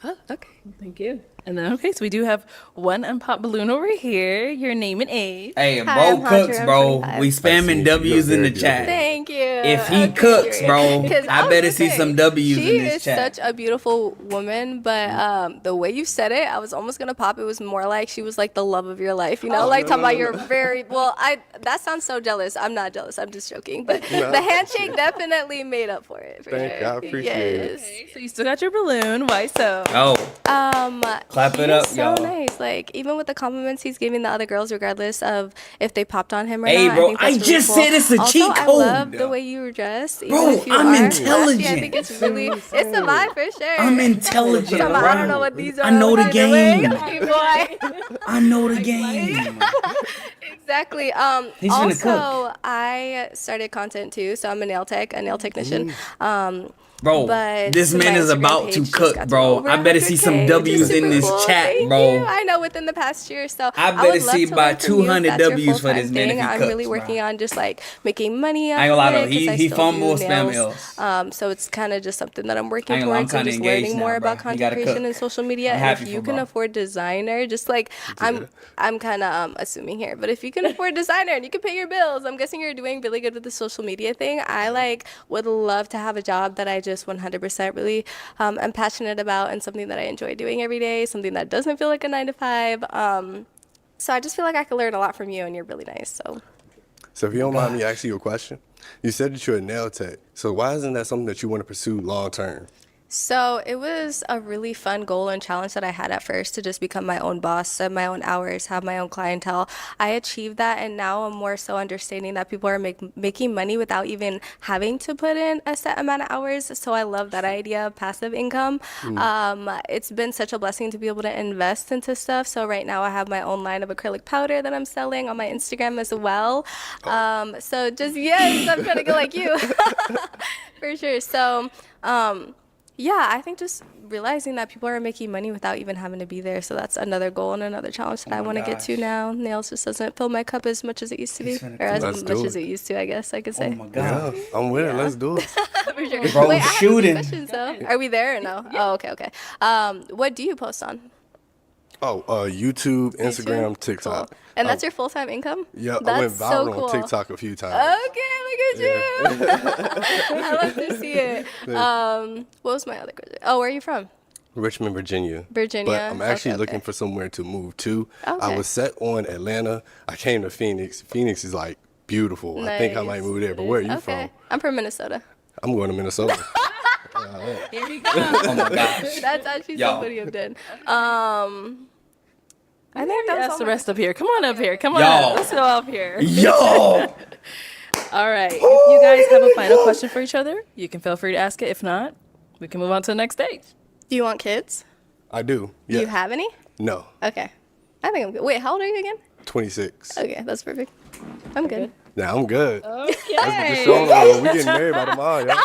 Oh, okay. Thank you. And then, okay, so we do have one unpopped balloon over here. Your name and age. Hey, Hi, bro I'm Hunter, cooks, I'm bro. 25. We spamming W's in the chat. Thank you. If he Okay, cooks, period. bro, 'Cause I was better gonna see say, some W's she in this is chat. such a beautiful woman, but the way you said it, I was almost gonna pop. It was more like she was like the love of your life, you know, like talking about your very well. That sounds so jealous. I'm not jealous. I'm just joking. But No. the handshake definitely made up for it. For Thank sure. you. I appreciate it. Yes. So you still got your balloon. Why so? Oh, clap He it is up, so y'all. nice. Like even with the compliments he's giving the other girls, regardless of if they popped on him or Hey, not. bro, I, think that's I really just cool. said it's a also, cheat I code. love the way you were dressed. Even Bro, if you I'm are intelligent. flashy, I think it's really it's a vibe for sure. I'm intelligent, So, bro. I don't know what these are. I know the Either way, game. okay, boy. I know the game. Exactly. He's finna Also, I started content too, so I'm a nail technician. Bro, But this man my is Instagram about page to just cook, got to bro. over I better see some 100K, which W's is in super this cool. chat, Thank bro. you. I know within the past year, so I would better love see to by learn from you if 200 that's your W's for full-time this man if thing. he I'm cooks, really bro. working on just like making money I ain't off gonna lie of though, it 'cause I he still fumble do spam nails. L's. So it's kind of just something that I'm I working ain't gonna lie, I'm towards and kinda just engaged learning now, more bro. about He content gotta creation cook. and social media. I'm And if happy you for can bro. afford designer, just like I'm kind of assuming here, but if you can afford designer and you can pay your bills, I'm guessing you're doing really good with the social media thing. I like would love to have a job that I just 100% really am passionate about and something that I enjoy doing every day, something that doesn't feel like a 9 to 5. So I just feel like I could learn a lot from you, and you're really nice. So if you don't mind me asking you a question, you said that you're a nail tech. So why isn't that something that you want to pursue long term? So it was a really fun goal and challenge that I had at first to just become my own boss, set my own hours, have my own clientele. I achieved that, and now I'm more so understanding that people are making money without even having to put in a set amount of hours. So I love that idea of passive income. It's been such a blessing to be able to invest into stuff. So right now I have my own line of acrylic powder that I'm selling on my Instagram as well. So just, yes, I'm trying to get like you. For sure. So, yeah, I think just realizing that people are making money without even having to be there. So that's another goal and another challenge that I want to get to now. Nails just doesn't fill my cup as much as it used to be, or as Let's much do as it. it used to, I guess I could say. Oh my god. Yeah, I'm with it. Let's do it. For sure. Bro, Wait, I have a few shooting. questions though. Are we there or no? Oh, okay. What do you post on? Oh, YouTube, Instagram, YouTube? TikTok. Cool. And that's your full-time income? Yeah, I That's went so viral cool. on TikTok a few times. Okay, look at you. I love to see it. What was my other question? Oh, where are you from? Richmond, Virginia. Virginia, But I'm actually okay, looking okay. for somewhere to move to. I Okay. was set on Atlanta. I came to Phoenix. Phoenix is like beautiful. I think I might move there. But where are you from? I'm from Minnesota. I'm going to Minnesota. Here we go. Oh my gosh. That's actually Yo. somebody I've done. I think That's that's the all rest up here. Come on up here. Come on Yo. up. Let's go up here. Yo! All right. If you guys have a final question for each other, you can feel free to ask it. If not, we can move on to the next stage. Do you want kids? I do. Do Yeah. you have any? No. Okay. I think I'm good. Wait, how old are you again? 26. Okay, that's perfect. I'm good. Nah, I'm good. Okay. That's what the show on. We getting married by tomorrow, y'all.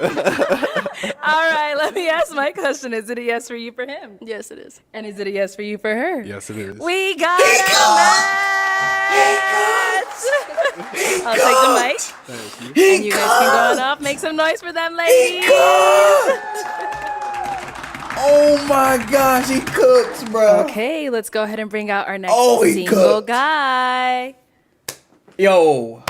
All right. Let me ask my question. Is it a yes for you for him? Yes, it is. And is it a yes for you for her? Yes, it is. We got a match! I'll take the mic. Thank you. And you guys can go on up. Make some noise for them, ladies. Oh my gosh, he cooks, bro. Okay, let's go ahead and bring out our next Oh, he single cooked. guy. Yo,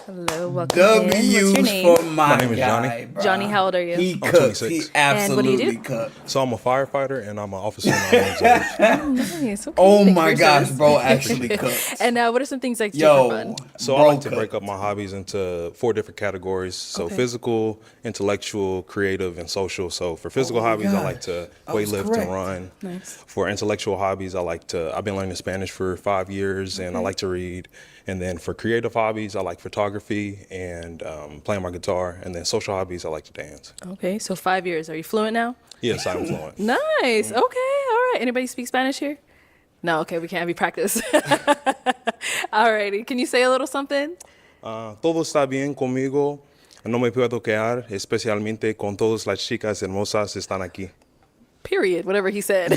Hello, welcome in. What's your W's name? for my, My name is guy, Johnny. bro. Johnny, how old are you? He I'm cooks. 26. He And what do you absolutely do? cooks. So I'm a firefighter and I'm an officer in the Armed Reserve. Oh, nice. Okay, Oh thank you my for your gosh, service. bro actually cooks. And what are some things like to do Yo, for fun? So bro I like to cooks. break up my hobbies into 4 different categories. So Okay. physical, intellectual, creative, and social. So for physical Oh my hobbies, I God. like to I was weightlift correct. and run. Nice. For intellectual hobbies, I've been learning Spanish for 5 years and I like to read. And then for creative hobbies, I like photography and playing my guitar. And then social hobbies, I like to dance. Okay, so 5 years. Are you fluent now? Yes, I'm fluent. Nice. Okay, all right. Anybody speak Spanish here? No, okay, we can't have you practice. All righty. Can you say a little something? Todo está bien conmigo. No me puedo quedar, especialmente con todas las chicas hermosas están aquí. Period, whatever he said.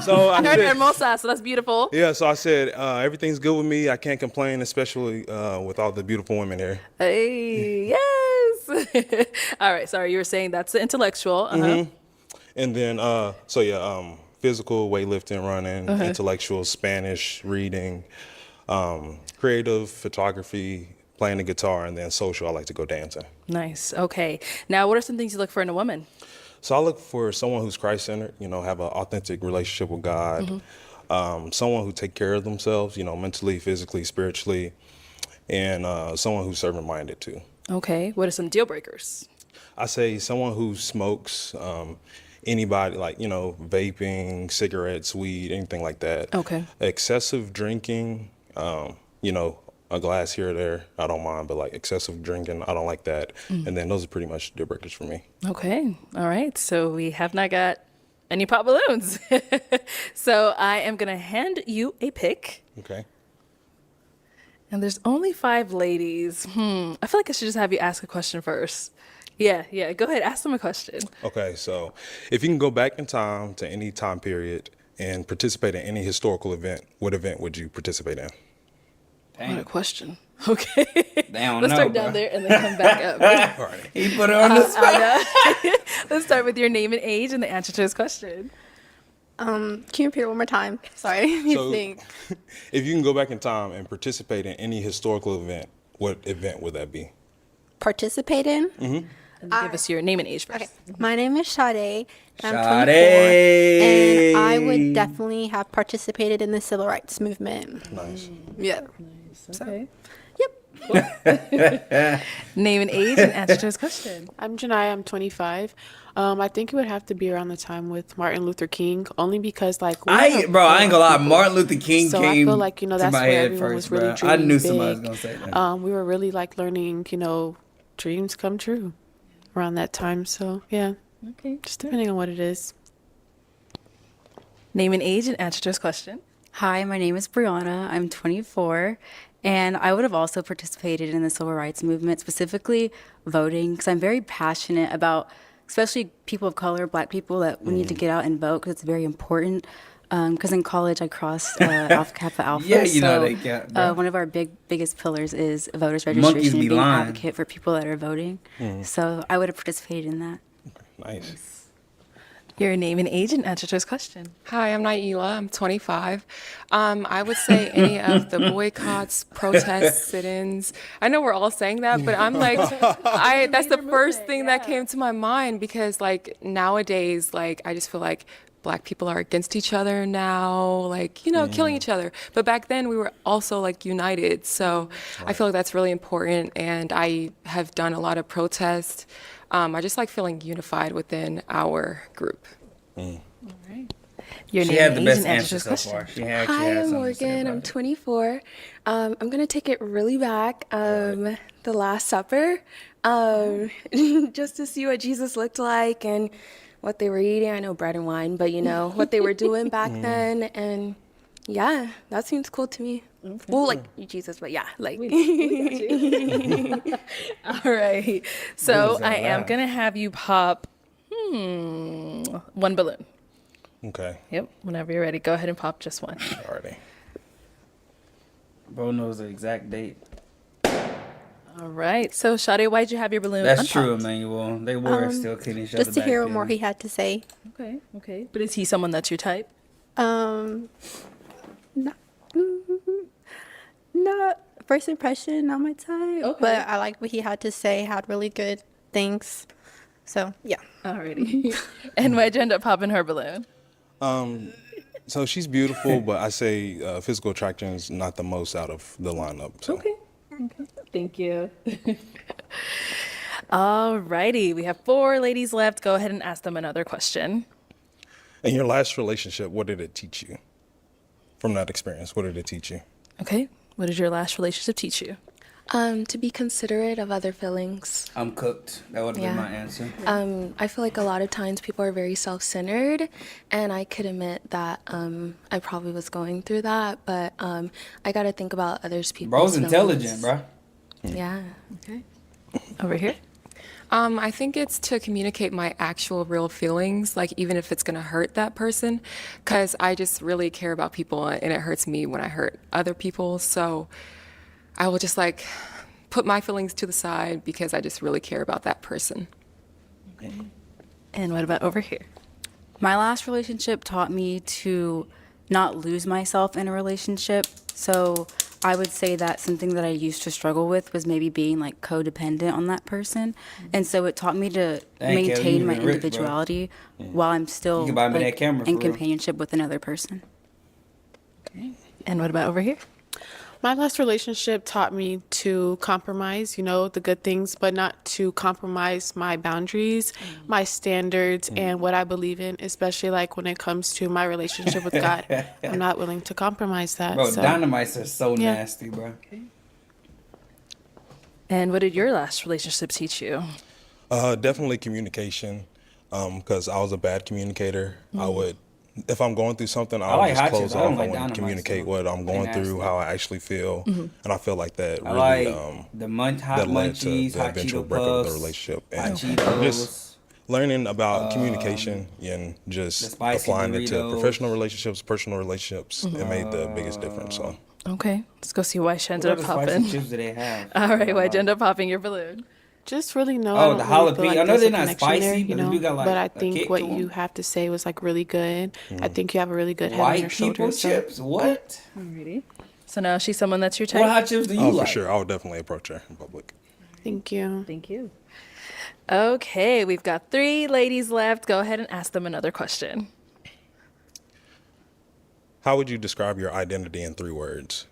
So I I heard said, hermosa, so that's beautiful. yeah, so I said, everything's good with me. I can't complain, especially with all the beautiful women here. Hey, yes. All right, sorry, you were saying that's the intellectual. Uh-huh. And then, physical, weightlifting, running, intellectual, Spanish, reading, creative, photography, playing the guitar, and then social, I like to go dancing. Nice. Okay. Now, what are some things you look for in a woman? So I look for someone who's Christ-centered, have an authentic relationship with God, someone who take care of themselves, mentally, physically, spiritually, and someone who's servant-minded too. Okay. What are some deal breakers? I say someone who smokes, anybody like, vaping, cigarettes, weed, anything like that. Okay. Excessive drinking, a glass here or there, I don't mind, but like excessive drinking, I don't like that. And then those are pretty much deal breakers for me. Okay. All right. So we have not got any pop balloons. So I am going to hand you a pick. Okay. And there's only 5 ladies. I feel like I should just have you ask a question first. Yeah. Go ahead, ask them a question. Okay, so if you can go back in time to any time period and participate in any historical event, what event would you participate in? What a question. Okay. Damn, Let's start down there and then come back up. He put her on the spot. I know. Let's start with your name and age and the answer to his question. Can you repeat it one more time? Sorry. You So- think. If you can go back in time and participate in any historical event, what event would that be? Participate in? Mm-hmm. Give us your name and age first. My name is Sade. And I'm 24. Sade. And I would definitely have participated in the civil rights movement. Nice. Yeah. Okay. Name and age and answer to his question. I'm Janai. I'm 25. I think it would have to be around the time with Martin Luther King, only because like I ain't gonna lie. Martin Luther King so came I feel like to that's my where head everyone first, was really bro. dreaming I knew big. somebody was gonna say that. We were really like learning, dreams come true around that time. So yeah, Okay. just depending on what it is. Name and age and answer to his question. Hi, my name is Brianna. I'm 24, and I would have also participated in the civil rights movement, specifically voting, because I'm very passionate about, especially people of color, Black people, that we need to get out and vote because it's very important. Because in college, I crossed Alpha Kappa Alpha. Yeah, you know so, they can't, bro. one of our biggest pillars is voters Monkeys registration be and being an lying. advocate for people that are voting. So I would have participated in that. Nice. Your name and age and answer to his question. Hi, I'm Naila. I'm 25. I would say any of the boycotts, protests, sit-ins. I know we're all saying that, but I'm like, that's the first thing that came to my mind because like nowadays, like I just feel like Black people are against each other now, like, killing each other. But back then we were also like united. So I feel like that's really important. And I have done a lot of protests. I just like feeling unified within our group. Your She name had and the age best and answer to answer his so question. far. She had Hi, I'm something to say Morgan. about I'm it. 24. I'm gonna take it really back. The Last Supper, just to see what Jesus looked like and what they were eating. I know bread and wine, but what they were doing back then, and yeah, that seems cool to me. Well, like Jesus, but yeah, like. All right. So that I am loud? going to have you pop one balloon. Okay. Yep. Whenever you're ready, go ahead and pop just one. Alrighty. Bro knows the exact date. All right. So Sade, why'd you have your balloon That's unpopped? true, Emmanuel. They were still kidding each other Just to back hear what then. more he had to say. Okay. But is he someone that's your type? Not first impression, not my type. Okay. But I liked what he had to say. Had really good things. So yeah. Alrighty. And why'd you end up popping her balloon? So she's beautiful, but I say physical attraction is not the most out of the lineup. So. Okay. Thank you. Alrighty. We have 4 ladies left. Go ahead and ask them another question. In your last relationship, what did it teach you? From that experience, what did it teach you? Okay. What did your last relationship teach you? To be considerate of other feelings. I'm cooked. That would have been my answer. I feel like a lot of times people are very self-centered, and I could admit that I probably was going through that, but I got to think about others people's Bro's feelings. intelligent, bro. Yeah. Okay. Over here. I think it's to communicate my actual real feelings, like even if it's going to hurt that person, because I just really care about people and it hurts me when I hurt other people. So I will just like put my feelings to the side because I just really care about that person. And what about over here? My last relationship taught me to not lose myself in a relationship. So I would say that something that I used to struggle with was maybe being like codependent on that person. And so it taught me to Dang, Kelly, maintain you my been rich, bro. individuality while I'm still You can buy me that like, camera in for real. companionship with another person. And what about over here? My last relationship taught me to compromise, the good things, but not to compromise my boundaries, my standards, and what I believe in, especially like when it comes to my relationship with God. I'm not willing to compromise that. Bro, so. dynamites are so Yeah. nasty, bro. And what did your last relationship teach you? Definitely communication, because I was a bad communicator. I would if I'm going through something, I I'll like just hot close chips. I off. don't I like want to Dynamite, communicate so what I'm going nasty. through, how I actually feel, Mhm. and I feel like that I really like the hot that led to munchies, the hot eventual Cheeto breakup of the puffs, relationship, hot and Cheetos, just learning about communication and just spicy applying it to Doritos. professional relationships, personal relationships. It made the biggest difference. So. Okay, let's go see why she What ended up other spicy popping. chips do they have? All right, why'd you end up popping your balloon? Just really know. Oh, I don't the really feel jalapeno. like I know there's they're a not connection spicy, there, you but they know. do got, like, but I a think kick what to 'em. you have to say was like really good. I think you have a really good head on White your people shoulders. So. chips? What? Alrighty. So now she's someone that's your type. What hot chips do you Oh, like? for sure. I would definitely approach her in public. Thank you. Thank you. Okay, we've got 3 ladies left. Go ahead and ask them another question. How would you describe your identity in 3 words?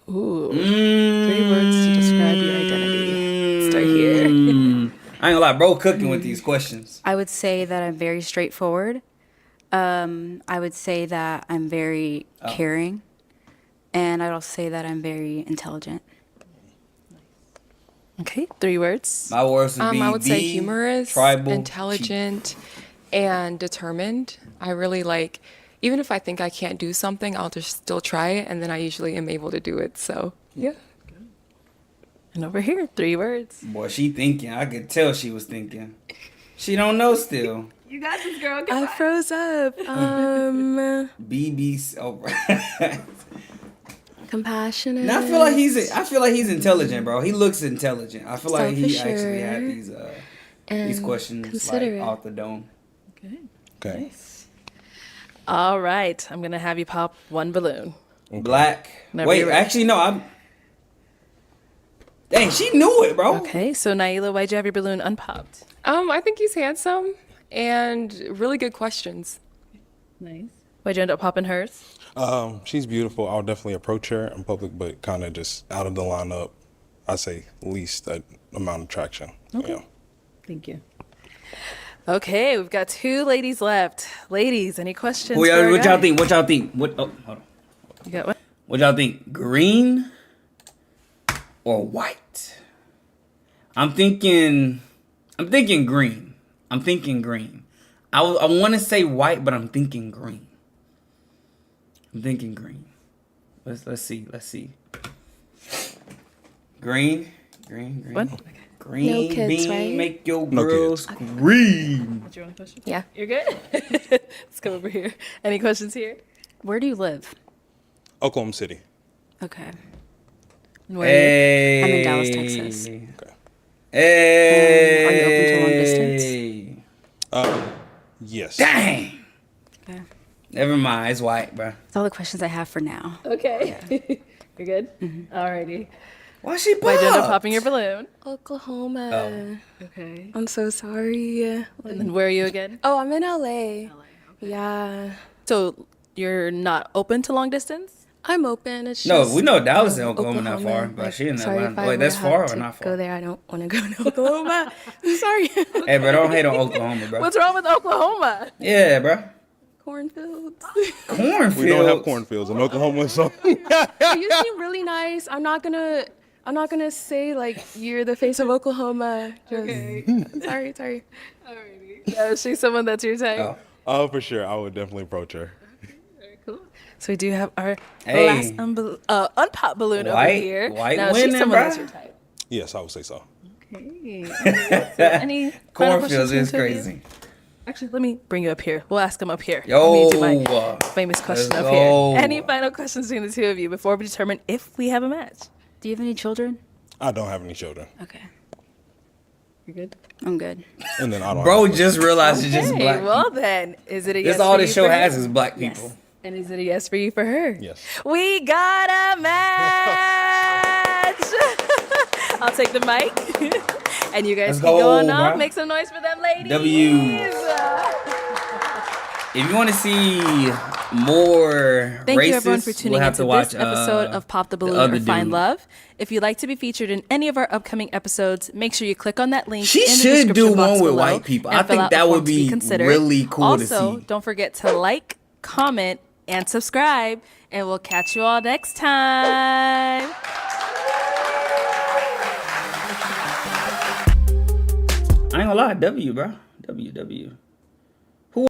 Ooh. 3 words to describe your identity. Start here. I ain't gonna lie, bro, cooking with these questions. I would say that I'm very straightforward. I would say that I'm very caring. And I'd also say that I'm very intelligent. Okay, 3 words. My words would be I would say the humorous, tribal intelligent, and determined. I really like, even if I think I can't do something, I'll just still try it, and then I usually am able to do it. So, yeah. And over here, 3 words. Boy, she thinking. I could tell she was thinking. She don't know still. You got this, girl. I froze up. BB. Oh, Compassionate. now I feel like he's intelligent, bro. He looks intelligent. I feel like he actually had these and questions considerate. like off the dome. Okay. All right, I'm gonna have you pop 1 balloon. Black. Whenever Wait, you're ready. actually no. I'm. Dang, she knew it, bro. Okay, so Naila, why'd you have your balloon unpopped? I think he's handsome and really good questions. Nice. Why'd you end up popping hers? She's beautiful. I'll definitely approach her in public, but kind of just out of the lineup. I say least amount of traction. Okay. Yeah. Thank you. Okay, we've got 2 ladies left. Ladies, any questions? What for our y'all guy? think? What y'all think? What? Oh, hold on. You got what? What y'all think? Green or white? I'm thinking green. I'm thinking green. I want to say white, but I'm thinking green. Let's see. Green. What? Green No kids, bean right? make your No girls scream. What's your only question? Yeah. You're good? Let's come over here. Any questions here? Where do you live? Oklahoma City. Okay. And where are you? Hey. I'm in Dallas, Texas. Hey. Are you open to long distance? Yes. Dang. Okay. Never mind. It's white, bro. That's all the questions I have for now. Okay. You're good? Alrighty. Why she Why'd you end up popped? popping your balloon? Oklahoma. Okay. I'm so sorry. And then where are you again? Oh, I'm in LA. Yeah. So you're not open to long distance? I'm open. It's No, just we know Dallas and Oklahoma not far, Oklahoma. but Like, she in sorry if Atlanta. I Wait, that's would far have or to not far? Go there. I don't want to go to Oklahoma. I'm sorry. Hey, bro, don't hate on Oklahoma, bro. What's wrong with Oklahoma? Yeah, bro. Cornfields. Cornfields. We don't have cornfields in Oklahoma, so. You seem really nice. I'm not gonna say like you're the face of Oklahoma. Just, Sorry. Is she someone that's your type? Oh, for sure. I would definitely approach her. So we do have our Hey. last unpop balloon over White- here. white now she's winning, someone bruh. that's your type. Yes, I would say so. Okay. So any final Cornfields questions from is the two of you? crazy. Actually, let me bring you up here. We'll ask them up here. Yo, Let me do my famous question let's up go. here. Any final questions between the 2 of you before we determine if we have a match? Do you have any children? I don't have any children. Okay. You're good? I'm good. And then I don't Bro have just realized it's just Okay, black well people. then, is it a yes That's all for this you show for has him? is black people. And is it a yes for you for her? Yes. We got a match! I'll take the mic. And you guys Let's keep go, going on. bro. Make some noise for them ladies. W. If you want to see more Thank races, you everyone for tuning we'll have into to watch this episode of Pop the Balloon other or Find dude. Love. If you'd like to be featured in any of our upcoming episodes, make sure you click on that link. She in the should description do box one with below white people. and I fill think out the that would form to be considered. really cool to Also, see. don't forget to like, comment, and subscribe, and we'll catch you all next time. I ain't gonna lie, W, bro. W.